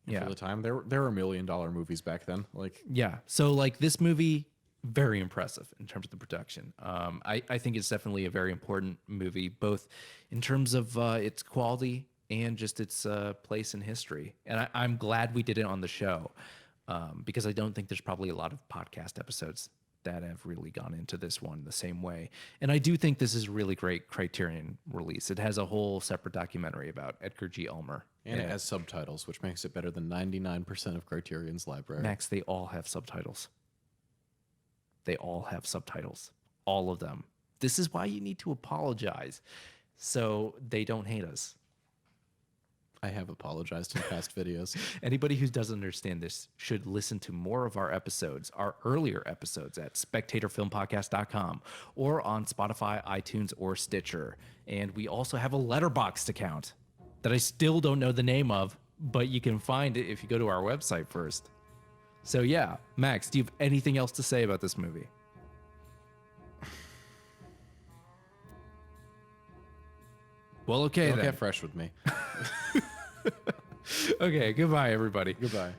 Yeah. for the time, there were $1 million movies back then. Like, Yeah. So like this movie, very impressive in terms of the production. I think it's definitely a very important movie, both in terms of its quality and just its place in history. And I'm glad we did it on the show, because I don't think there's probably a lot of podcast episodes that have really gone into this one the same way. And I do think this is a really great Criterion release. It has a whole separate documentary about Edgar G. Ulmer. And it has subtitles, which makes it better than 99% of Criterion's library. Max, they all have subtitles. They all have subtitles. All of them. This is why you need to apologize so they don't hate us. I have apologized in past videos. Anybody who doesn't understand this should listen to more of our episodes, our earlier episodes at spectatorfilmpodcast.com or on Spotify, iTunes, or Stitcher. And we also have a Letterboxd account that I still don't know the name of, but you can find it if you go to our website first. So yeah, Max, do you have anything else to say about this movie? Well, okay, Don't then. get fresh with me. Okay, goodbye, everybody. Goodbye.